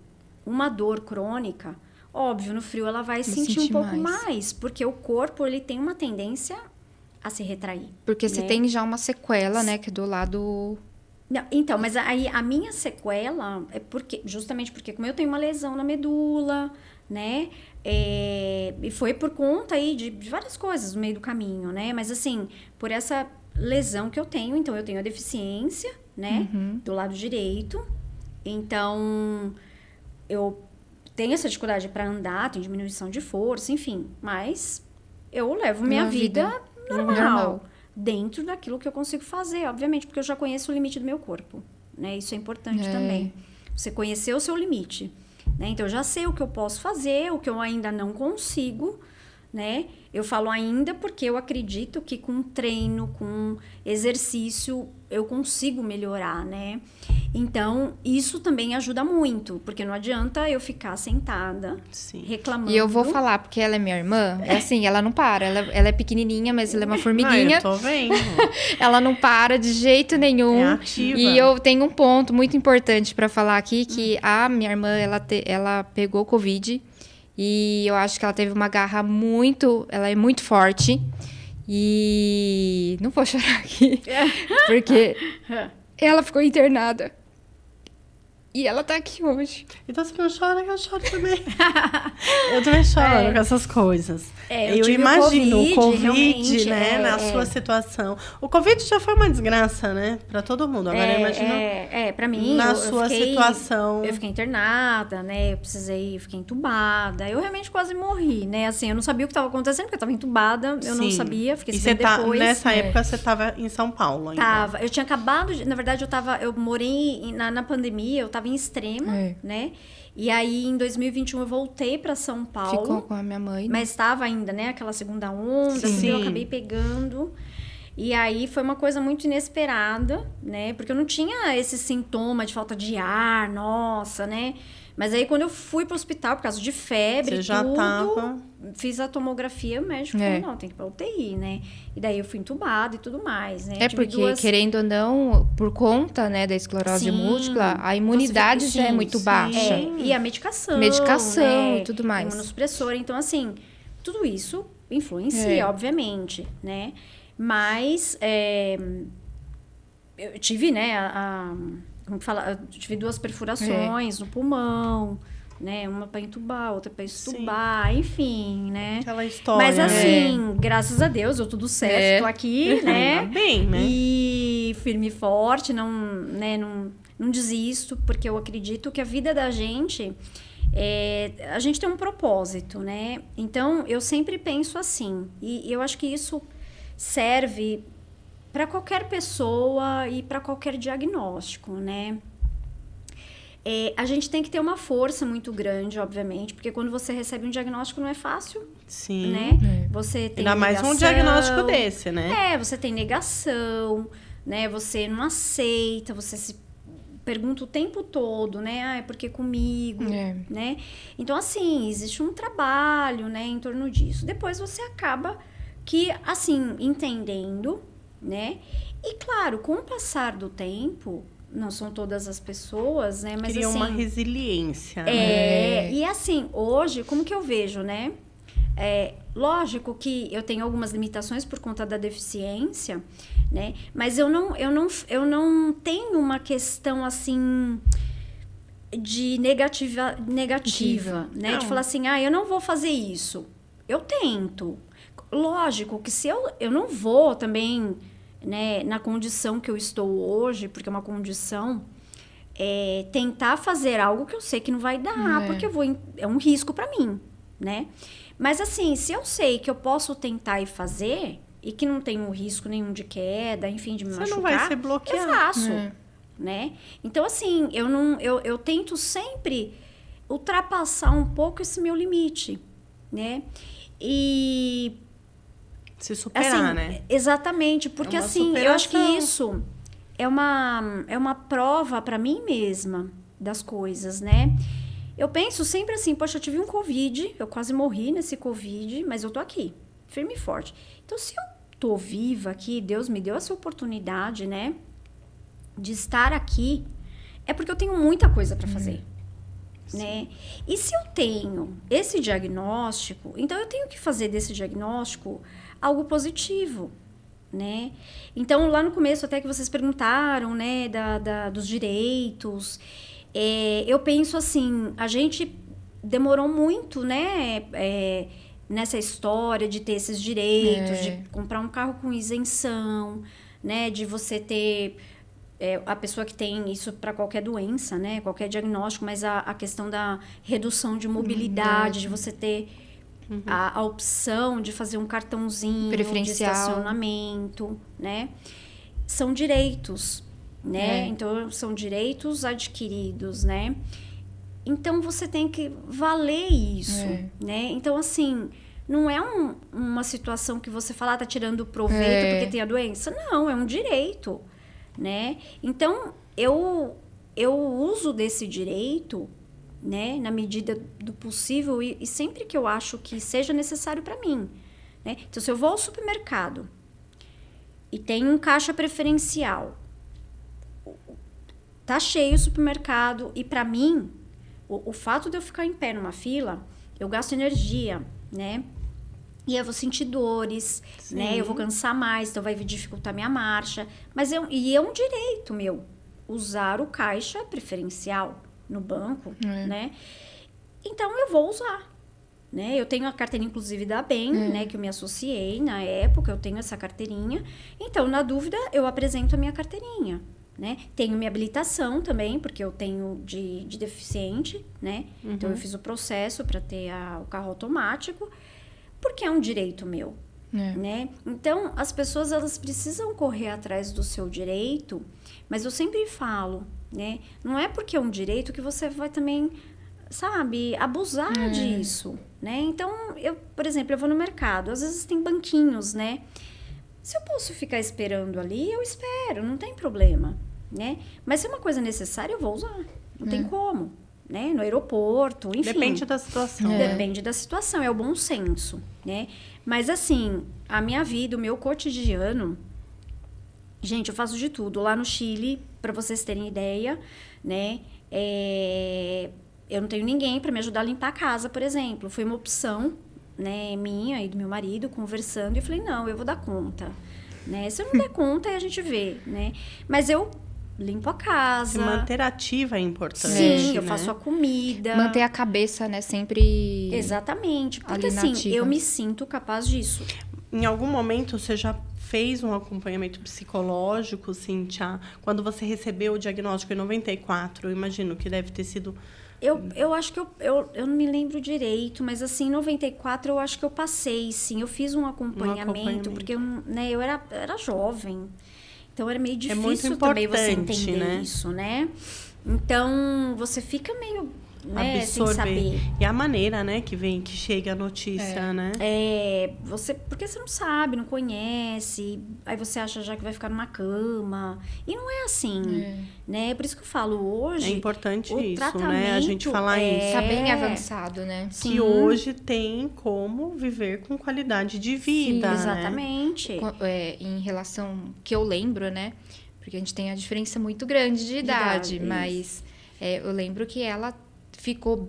uma dor crônica, óbvio, no frio ela vai sentir um pouco mais. Porque o corpo, ele tem uma tendência a se retrair. Porque você tem já uma sequela, né? Que é do lado... Não, então, mas aí a minha sequela é justamente porque como eu tenho uma lesão na medula, né? E foi por conta aí de várias coisas no meio do caminho, né? Mas assim, por essa lesão que eu tenho, então eu tenho a deficiência, né? Do lado direito. Então, eu tenho essa dificuldade para andar, tenho diminuição de força, enfim. Mas eu levo minha vida normal. Dentro daquilo que eu consigo fazer, obviamente, porque eu já conheço o limite do meu corpo, né? Isso é importante também. Você conhecer o seu limite, né? Então, eu já sei o que eu posso fazer, o que eu ainda não consigo, né? Eu falo ainda porque eu acredito que com treino, com exercício, eu consigo melhorar, né? Então, isso também ajuda muito, porque não adianta eu ficar sentada, reclamando. E eu vou falar, porque ela é minha irmã, é assim, ela não para. Ela é pequenininha, mas ela é uma formiguinha. Eu tô vendo. Ela não para de jeito nenhum. É ativa. E eu tenho um ponto muito importante para falar aqui, que a minha irmã, ela pegou Covid. E eu acho que ela teve uma garra ela é muito forte. E não vou chorar aqui, porque ela ficou internada. E ela tá aqui hoje. Então você não chora, que eu choro também. Eu também choro com essas coisas. Eu imagino o Covid, né, na sua situação. O Covid já foi uma desgraça, né, pra todo mundo. Agora eu imagino pra mim, na sua situação. Eu fiquei internada, né, eu fiquei entubada. Eu realmente quase morri, né, assim, eu não sabia o que estava acontecendo, porque eu estava entubada, eu não sabia, fiquei sabendo depois. Nessa época você estava em São Paulo ainda. Tava, eu tinha acabado na verdade, eu morei na pandemia, eu estava em Extrema, né? E aí, em 2021, eu voltei para São Paulo. Ficou com a minha mãe. Mas estava ainda, né? Aquela segunda onda, eu acabei pegando. E aí, foi uma coisa muito inesperada, né? Porque eu não tinha esse sintoma de falta de ar, nossa, né? Mas aí, quando eu fui pro hospital, por causa de febre, você já tava... fiz a tomografia, o médico falou, não, tem que ir pra UTI, né? E daí, eu fui entubada e tudo mais, né? Porque, querendo ou não, por conta, né, da esclerose múltipla, a imunidade já é muito baixa. E a medicação, né? E tudo mais. Imunossupressora. Então, assim, tudo isso influencia, obviamente, né? Mas, eu tive, né, como fala, eu tive 2 perfurações no pulmão, né? Uma para entubar, outra para extubar, enfim, né? Aquela história. Mas assim, graças a Deus, deu tudo certo. Tô aqui, né? Bem, né? E firme e forte, não desisto, porque eu acredito que a vida da gente, a gente tem um propósito, né? Então, eu sempre penso assim, e eu acho que isso serve para qualquer pessoa e para qualquer diagnóstico, né? A gente tem que ter uma força muito grande, obviamente, porque quando você recebe um diagnóstico não é fácil, né? Você tem ainda mais um diagnóstico desse, né? Você tem negação, né? Você não aceita, você se pergunta o tempo todo, né? É porque comigo, né? Então, assim, existe um trabalho, né, em torno disso. Depois você acaba que, assim, entendendo, né? E, claro, com o passar do tempo, não são todas as pessoas, né? Mas, cria assim, uma resiliência. Né? E, assim, hoje, como que eu vejo, né? Lógico que eu tenho algumas limitações por conta da deficiência, né? Mas eu não tenho uma questão, assim, de negativa, né? Não. De falar assim, eu não vou fazer isso. Eu tento. Lógico que se eu não vou também, né, na condição que eu estou hoje, porque é uma condição, tentar fazer algo que eu sei que não vai dar, porque é um risco para mim, né? Mas assim, se eu sei que eu posso tentar e fazer, e que não tem um risco nenhum de queda, enfim, de me machucar, não vai ser bloqueado. eu faço, né? Então, assim, eu tento sempre ultrapassar um pouco esse meu limite, né? E se superar, assim, né? Exatamente, porque assim, superação. eu acho que isso é uma prova para mim mesma das coisas, né? Eu penso sempre assim, poxa, eu tive um Covid, eu quase morri nesse Covid, mas eu tô aqui, firme e forte. Então, se eu tô viva aqui, Deus me deu essa oportunidade, né, de estar aqui, é porque eu tenho muita coisa para fazer. Né? E se eu tenho esse diagnóstico, então eu tenho que fazer desse diagnóstico algo positivo, né? Então, lá no começo, até que vocês perguntaram, né, dos direitos, eu penso assim, a gente demorou muito, né, nessa história de ter esses direitos, de comprar um carro com isenção, né, de você ter... a pessoa que tem isso para qualquer doença, né? Qualquer diagnóstico, mas a questão da redução de mobilidade, de você ter a opção de fazer um cartãozinho de estacionamento, né? São direitos, né? Então, são direitos adquiridos, né? Então, você tem que valer isso, né? Então, assim, não é uma situação que você fala, tá tirando proveito porque tem a doença. Não, é um direito, né? Então, eu uso desse direito, né? Na medida do possível e sempre que eu acho que seja necessário para mim, né? Então, se eu vou ao supermercado e tem um caixa preferencial, tá cheio o supermercado e para mim, o fato de eu ficar em pé numa fila, eu gasto energia, né? E eu vou sentir dores, né? Eu vou cansar mais, então vai dificultar minha marcha. Mas é um direito meu usar o caixa preferencial no banco, né? Então eu vou usar, né? Eu tenho a carteirinha, inclusive, da Bem, né? Que eu me associei na época, eu tenho essa carteirinha. Então, na dúvida, eu apresento a minha carteirinha, né? Tenho minha habilitação também, porque eu tenho de deficiente, né? Então, eu fiz o processo para ter o carro automático, porque é um direito meu, né? Então, as pessoas, elas precisam correr atrás do seu direito, mas eu sempre falo, né? Não é porque é um direito que você vai também, sabe, abusar disso, né? Então, por exemplo, eu vou no mercado, às vezes tem banquinhos, né? Se eu posso ficar esperando ali, eu espero, não tem problema, né? Mas se é uma coisa necessária, eu vou usar. Não tem como, né? No aeroporto, enfim. Depende da situação. Depende da situação, é o bom senso, né? Mas assim, a minha vida, o meu cotidiano, gente, eu faço de tudo. Lá no Chile, para vocês terem ideia, né? Eu não tenho ninguém para me ajudar a limpar a casa, por exemplo. Foi uma opção, né, minha e do meu marido, conversando, e eu falei, não, eu vou dar conta, né? Se eu não der conta, aí a gente vê, né? Mas eu limpo a casa. Se manter ativa é importante. Sim, eu né? faço a comida. Manter a cabeça, né, sempre... Exatamente, porque ali assim, nativa. eu me sinto capaz disso. Em algum momento, você já fez um acompanhamento psicológico, Cíntia? Quando você recebeu o diagnóstico em 94, eu imagino que deve ter sido... Eu acho que eu não me lembro direito, mas assim, em 94 eu acho que eu passei, sim. Eu fiz um acompanhamento, porque né, eu era jovem. Então, era meio difícil também você entender, né? Isso, né? Então, você fica meio, né, sem saber. E a maneira, né, que chega a notícia, né? Porque você não sabe, não conhece, aí você acha já que vai ficar numa cama. E não é assim, né? Por isso que eu falo, hoje... É importante o isso, né? A gente falar isso. Tá bem avançado, né? Sim. Que hoje tem como viver com qualidade de vida, Sim, exatamente. Em relação que eu lembro, né? Porque a gente tem a diferença muito grande de idade, mas eu lembro que ela ficou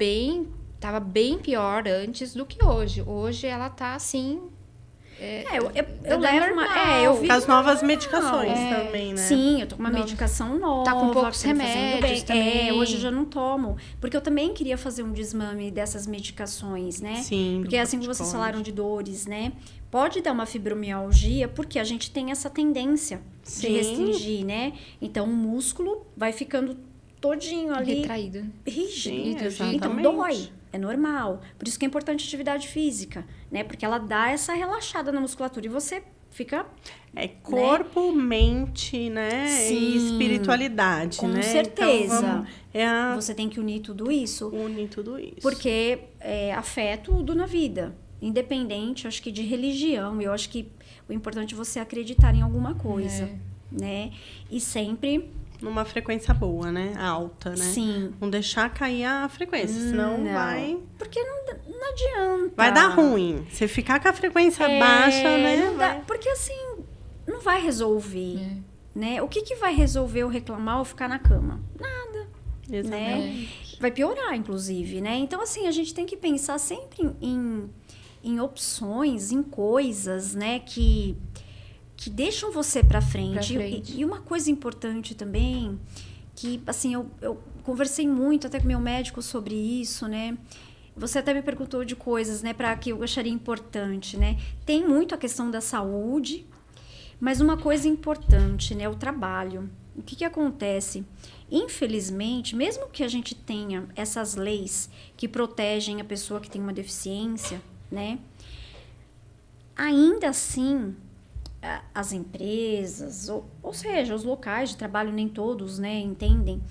tava bem pior antes do que hoje. Hoje ela tá assim... Eu levo eu vi com as novas medicações também, né? Sim, eu tô com uma medicação nova. Tá com poucos que tá me fazendo remédios bem. também. Hoje eu já não tomo. Porque eu também queria fazer um desmame dessas medicações, né? Sim. Porque assim que vocês falaram de dores, né? Pode dar uma fibromialgia, porque a gente tem essa tendência de restringir, né? Então, o músculo vai ficando todinho ali... Retraído. Rígido. Sim, então, dói. É normal. Por isso que é importante a atividade física, né? Porque ela dá essa relaxada na musculatura e você fica... corpo, mente, né? Sim, e espiritualidade, com né? certeza. Então, Você tem que unir tudo isso. Une tudo isso. Porque afeta tudo na vida. Independente, acho que de religião. Eu acho que o importante é você acreditar em alguma coisa, né? E sempre... Numa frequência boa, né? Alta, né? Sim. Não deixar cair a frequência, senão vai... Porque não adianta. Vai dar ruim. Você ficar com a frequência baixa, né? Não dá, porque assim, não vai resolver, né? O que vai resolver eu reclamar ou ficar na cama? Nada. Exatamente. Né? Vai piorar, inclusive, né? Então, assim, a gente tem que pensar sempre em opções, em coisas, né? Que deixam você pra frente. E uma coisa importante também, que, assim, eu conversei muito até com meu médico sobre isso, né? Você até me perguntou de coisas, né, para que eu acharia importante, né? Tem muito a questão da saúde, mas uma coisa importante, né, o trabalho. O que acontece? Infelizmente, mesmo que a gente tenha essas leis que protegem a pessoa que tem uma deficiência, né? Ainda assim, as empresas, ou seja, os locais de trabalho, nem todos, né, entendem,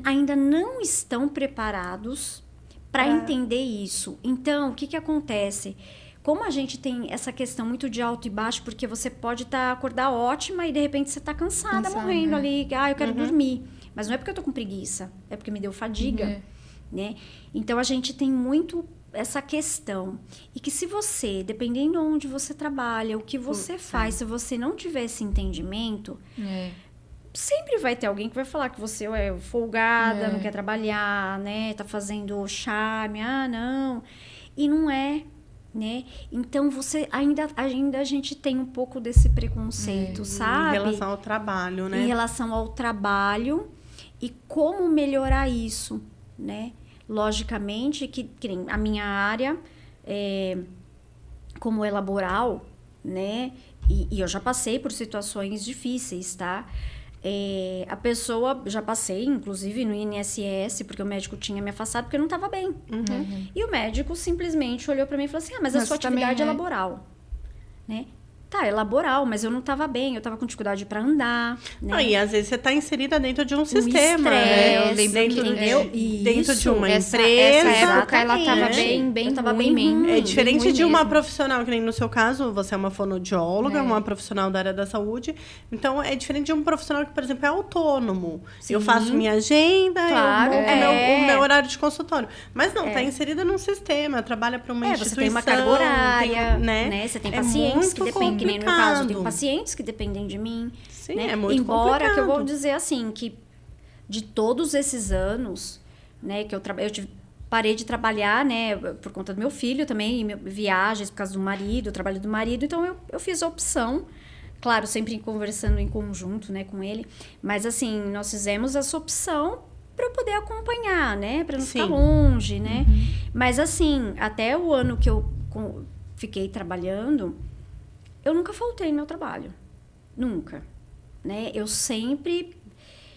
ainda não estão preparados para entender isso. Então, o que acontece? Como a gente tem essa questão muito de alto e baixo, porque você pode acordar ótima e de repente você está cansada, morrendo ali, eu quero dormir. Mas não é porque eu tô com preguiça, é porque me deu fadiga, né? Então, a gente tem muito essa questão. E que se você, dependendo de onde você trabalha, o que você faz, se você não tiver esse entendimento, sempre vai ter alguém que vai falar que você é folgada, não quer trabalhar, né? Tá fazendo charme, não. E não é, né? Então, ainda a gente tem um pouco desse preconceito, sabe? Em relação ao trabalho, né? Em relação ao trabalho e como melhorar isso, né? Logicamente, que nem a minha área, como é laboral, né? E eu já passei por situações difíceis, tá? A pessoa, já passei, inclusive, no INSS, porque o médico tinha me afastado porque eu não estava bem. E o médico simplesmente olhou para mim e falou assim, mas a sua atividade é laboral, né? Tá, é laboral, mas eu não estava bem, eu estava com dificuldade para andar, né? E às vezes você está inserida dentro de um sistema, né? Eu lembro entendeu? Dentro de uma empresa. Essa época ela estava bem ruim. É diferente de uma profissional, que nem no seu caso, você é uma fonoaudióloga, uma profissional da área da saúde. Então, é diferente de um profissional que, por exemplo, é autônomo. Sim. Eu faço minha agenda, eu monto o meu horário de consultório. Mas não, está inserida num sistema, trabalha para uma instituição. Você tem uma carga horária, né? Você tem pacientes que dependem. Que nem no meu caso, eu tenho pacientes que dependem de mim. Sim, né? é muito Embora complicado. Que eu vou dizer assim, que de todos esses anos, né, que eu parei de trabalhar, né, por conta do meu filho também, viagens por causa do marido, trabalho do marido, então eu fiz a opção, claro, sempre conversando em conjunto, né, com ele, mas assim, nós fizemos essa opção para eu poder acompanhar, né, para não ficar longe, né, mas assim, até o ano que eu fiquei trabalhando, eu nunca faltei no meu trabalho. Nunca. Né? Eu sempre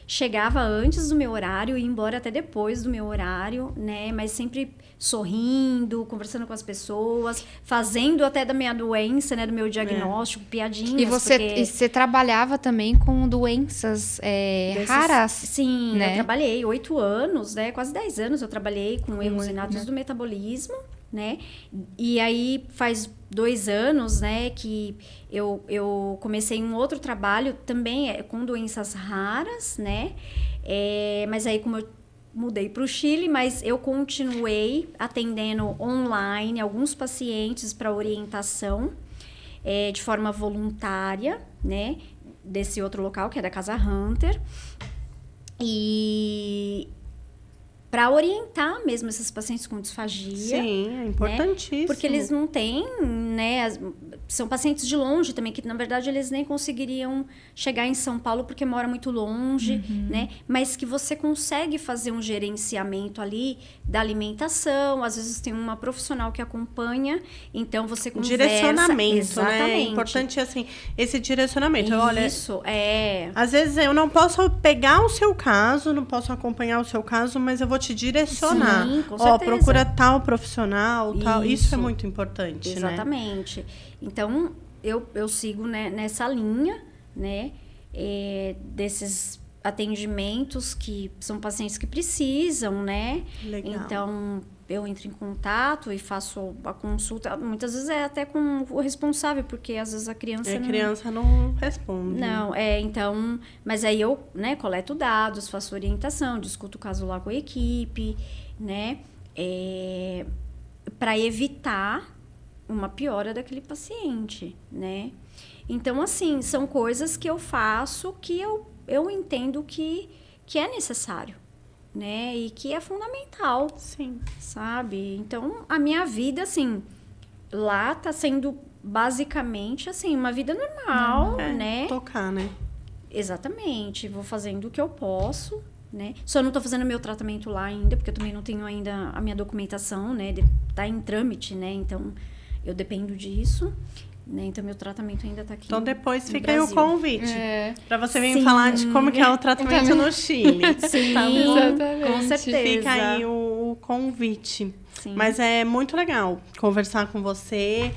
chegava antes do meu horário e ia embora até depois do meu horário, né? Mas sempre sorrindo, conversando com as pessoas, fazendo até da minha doença, né? Do meu diagnóstico, piadinhas. E você trabalhava também com doenças raras? Sim, né? Eu trabalhei 8 anos, né? Quase 10 anos eu trabalhei com erros inatos do metabolismo, né? E aí faz 2 anos, né, que eu comecei um outro trabalho também com doenças raras, né? Mas aí como eu mudei para o Chile, mas eu continuei atendendo online alguns pacientes para orientação de forma voluntária, né? Desse outro local, que é da Casa Hunter. E para orientar mesmo esses pacientes com disfagia. Sim, é importantíssimo. Né? Porque eles não têm, né? São pacientes de longe também, que na verdade eles nem conseguiriam chegar em São Paulo porque mora muito longe, né? Mas que você consegue fazer um gerenciamento ali da alimentação, às vezes tem uma profissional que acompanha, então você conversa. Direcionamento, exatamente. Né? É importante, assim, esse direcionamento. Isso, Às vezes eu não posso pegar o seu caso, não posso acompanhar o seu caso, mas eu vou te direcionar. Sim, com certeza. Procura tal profissional, tal. Isso é muito importante, exatamente. Né? Então, eu sigo, né, nessa linha, né, desses atendimentos que são pacientes que precisam, né? Legal. Então, eu entro em contato e faço a consulta. Muitas vezes é até com o responsável, porque às vezes a criança a criança não responde. Não, então... Mas aí eu, né, coleto dados, faço orientação, discuto o caso lá com a equipe, né? Para evitar uma piora daquele paciente, né? Então, assim, são coisas que eu faço que eu entendo que é necessário, né? E que é fundamental. Sim. Sabe? Então, a minha vida, assim, lá tá sendo basicamente, assim, uma vida normal, né? Tocar, né? Exatamente. Vou fazendo o que eu posso, né? Só não tô fazendo meu tratamento lá ainda, porque eu também não tenho ainda a minha documentação, né? Tá em trâmite, né? Então, eu dependo disso. Né? Então, meu tratamento ainda tá aqui. Então, depois fica Brasil. aí o convite. Para você vir falar de como que é o tratamento no Chile. Sim, tá exatamente. Com certeza. Fica aí o convite. Sim. Mas é muito legal conversar com você.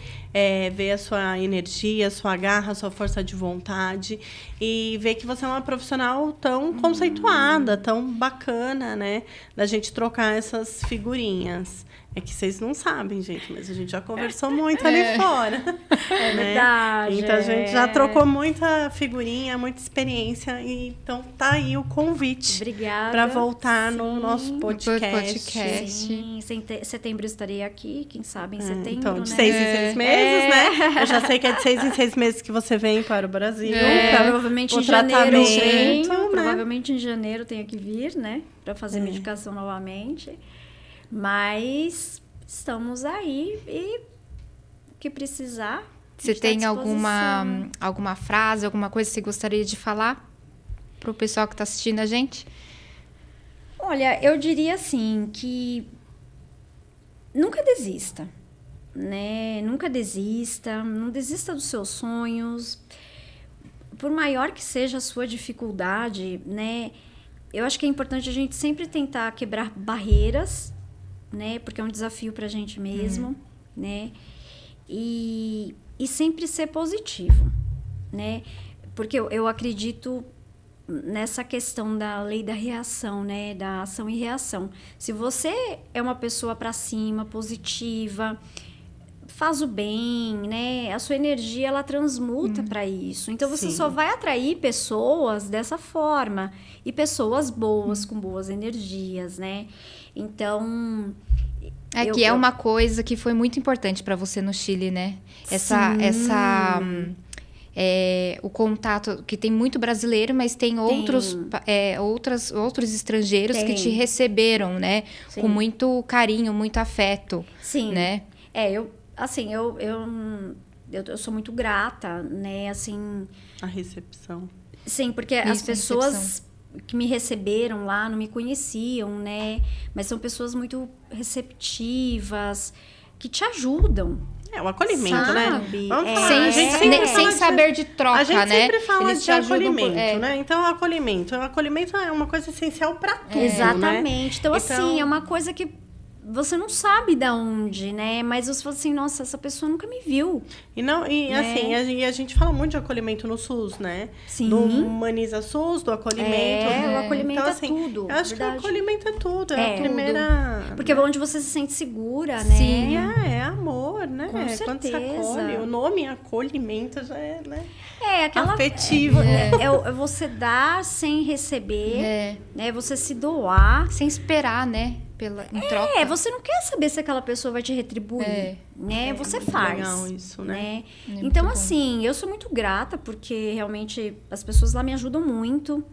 ver a sua energia, a sua garra, a sua força de vontade e ver que você é uma profissional tão conceituada, tão bacana, né? Da gente trocar essas figurinhas. É que vocês não sabem, gente, mas a gente já conversou muito ali fora. É né? verdade. Então, a gente já trocou muita figurinha, muita experiência. E, então, tá aí o convite. Obrigada. Para voltar no Sim. nosso podcast. Sim, em setembro estarei aqui, quem sabe em setembro, Então, de né? 6 em 6 meses, né? Eu já sei que é de 6 em 6 meses que você vem para o Brasil. Provavelmente o em janeiro eu tratamento, venho, né? provavelmente em janeiro eu tenho que vir, né? Para fazer medicação novamente. Mas estamos aí e o que precisar. Você tem alguma frase, alguma coisa que você gostaria de falar pro pessoal que está assistindo a gente? Olha, eu diria assim que nunca desista, né? Nunca desista, não desista dos seus sonhos. Por maior que seja a sua dificuldade, né? Eu acho que é importante a gente sempre tentar quebrar barreiras, né? Porque é um desafio para a gente mesmo, né? E sempre ser positivo, né? Porque eu acredito nessa questão da lei da reação, né? Da ação e reação. Se você é uma pessoa para cima, positiva, faz o bem, né? A sua energia, ela transmuta para isso. Então, você só vai atrair pessoas dessa forma. E pessoas boas, com boas energias, né? Então... É uma coisa que foi muito importante para você no Chile, né? O contato, que tem muito brasileiro, mas tem outros estrangeiros que te receberam, né? Sim. Com muito carinho, muito afeto. Sim. Né? Eu sou muito grata, né? Assim... A recepção. Sim, porque as pessoas que me receberam lá não me conheciam, né? Mas são pessoas muito receptivas, que te ajudam. O acolhimento, sabe? né? Vamos falar, Sem saber de troca, né? A gente sempre fala Eles de acolhimento, né? Então, o acolhimento é uma coisa essencial para tudo, Exatamente. Né? Então, assim, é uma coisa que você não sabe de onde, né? Mas você fala assim, nossa, essa pessoa nunca me viu. Assim, a gente fala muito de acolhimento no SUS, né? Sim. Do Humaniza SUS, do acolhimento. O acolhimento então, assim, é tudo. Eu acho que o acolhimento é tudo. É a tudo. primeira... Porque é onde você se sente segura, né? Sim, é amor, né? Com certeza. Quando você acolhe, o nome acolhimento já é, né? Aquela... afetivo. É você dar sem receber, né? Você se doar. Sem esperar, né? Em troca. Você não quer saber se aquela pessoa vai te retribuir, né? Você faz. Legal isso, né? Então, assim, eu sou muito grata porque realmente as pessoas lá me ajudam muito,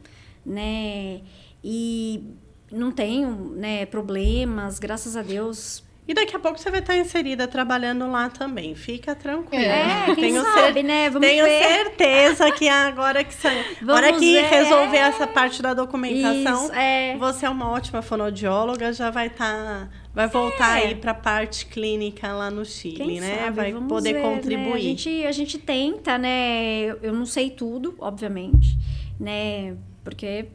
né? E não tenho, né, problemas, graças a Deus. E daqui a pouco você vai estar inserida trabalhando lá também. Fica tranquila. Quem sabe, né? Vamos tenho ver. certeza que agora que resolver essa parte da documentação, você é uma ótima fonoaudióloga, já vai voltar aí para a parte clínica lá no Chile, Quem né? sabe? Vai Vamos poder ver, contribuir. Né? A gente tenta, né? Eu não sei tudo, obviamente, né? Porque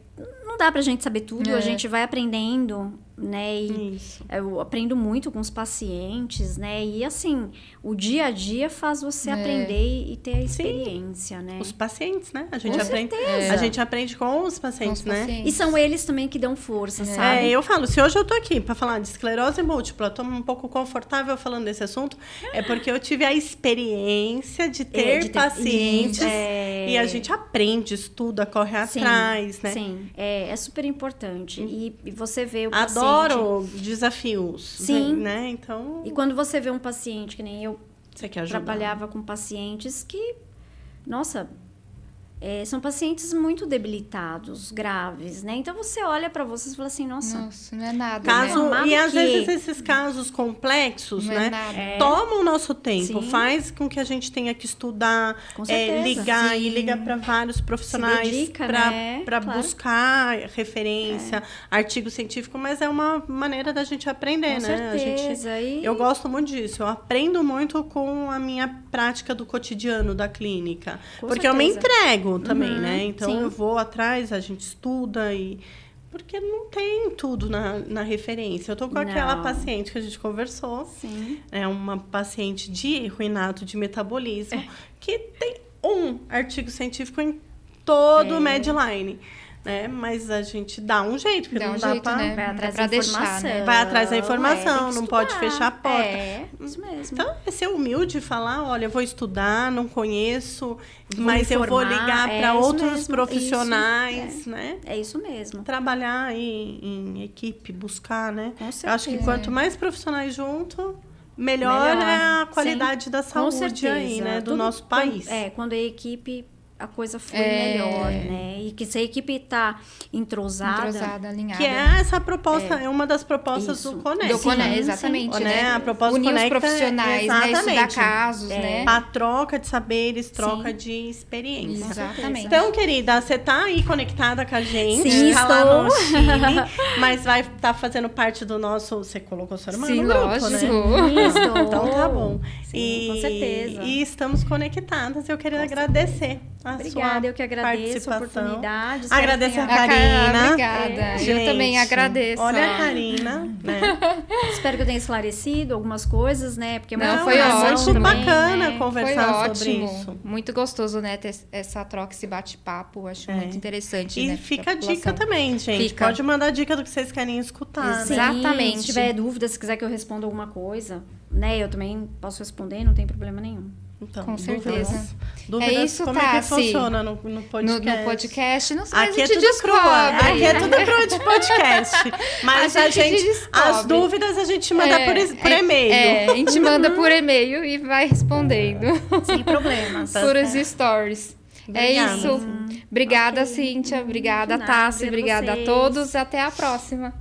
não dá pra gente saber tudo, a gente vai aprendendo, né? E eu aprendo muito com os pacientes, né? E assim, o dia a dia faz você aprender e ter a experiência, né? Os pacientes, né? A gente aprende com os pacientes, né? E são eles também que dão força, sabe? Eu falo, se hoje eu tô aqui para falar de esclerose múltipla, tô um pouco confortável falando desse assunto, é porque eu tive a experiência de ter pacientes e a gente aprende, estuda, corre atrás, né? Sim, é super importante. E você vê o paciente... Adoro desafios. Sim. Né? Então... E quando você vê um paciente, que nem eu você quer ajudar. Trabalhava com pacientes que, nossa, são pacientes muito debilitados, graves, né? Então você olha para você e fala assim, nossa, não é nada. Né? E às vezes esses casos complexos, não né? Tomam o nosso tempo, faz com que a gente tenha que estudar, ligar e liga para vários profissionais para buscar referência, artigo científico, mas é uma maneira da gente aprender, com né? Certeza. Eu gosto muito disso. Eu aprendo muito com a minha prática do cotidiano da clínica, porque eu me entrego também, né? Então eu vou atrás, a gente estuda e Porque não tem tudo na referência. Eu tô com aquela paciente que a gente conversou. Sim. É uma paciente de erro inato de metabolismo que tem um artigo científico em todo o Medline. Né? Mas a gente dá um jeito, porque não dá pra... né? Vai atrás pra da deixar, informação. né? Vai atrás da tem informação, que não pode estudar. fechar a porta. É, isso mesmo. Então, é ser humilde e falar, olha, eu vou estudar, não conheço, Vou mas me eu vou formar, ligar é para isso outros mesmo, profissionais, isso, né? É isso mesmo. Trabalhar aí em equipe, buscar, né? Com Eu acho que certeza. quanto mais profissionais junto, melhor é a qualidade da Com saúde aí, certeza. né? Do Tudo nosso país. Quando a equipe, a coisa flui melhor, né? E que se a equipe tá entrosada, alinhada. Que é essa proposta, é uma das propostas Isso. do Conecta. Do Conecta, Sim, exatamente, sim. né? A proposta Unir os Conecta, profissionais, né? Estudar exatamente. casos, né? A troca de saberes, troca Sim. de experiência. Exatamente. Então, querida, você tá aí conectada com a gente. Sim, tá lá no estou. Chile, mas vai estar fazendo parte do nosso... Você colocou sua irmã Sim, no grupo, lógico. né? Isso. Então tá bom. Sim, com certeza. E estamos conectadas. Eu queria agradecer a Obrigada, sua eu que agradeço a participação. oportunidade. Espero Agradeço que a tenha- Karina. Obrigada. Eu também Gente, agradeço. Olha a Karina, né? Espero que eu tenha esclarecido algumas coisas, né? Porque Não, muita foi informação ótimo. também, Bacana né? conversar Foi sobre ótimo. isso. Muito gostoso, né? Ter essa troca, esse bate-papo. Acho muito interessante, E né? fica pra a dica população. também, gente. Fica. Pode mandar dica do que vocês querem escutar, Sim, né? Exatamente. Se tiver dúvida, se quiser que eu responda alguma coisa, né? Eu também posso responder, não tem problema nenhum. Então, Com certeza. Dúvidas, É isso, como é que Tassi. funciona no podcast? No podcast, não sei, Aqui a é gente tudo descobre. crua. Aqui é tudo crua de podcast. Mas A gente descobre. as dúvidas a gente manda por e-mail. A gente manda por e-mail e vai respondendo Sem problemas. por os stories. Obrigada, É isso. Cíntia. Obrigada, Ok. Cíntia. Obrigada, De nada, Tassi. obrigada a Obrigada a vocês. todos. Até a próxima.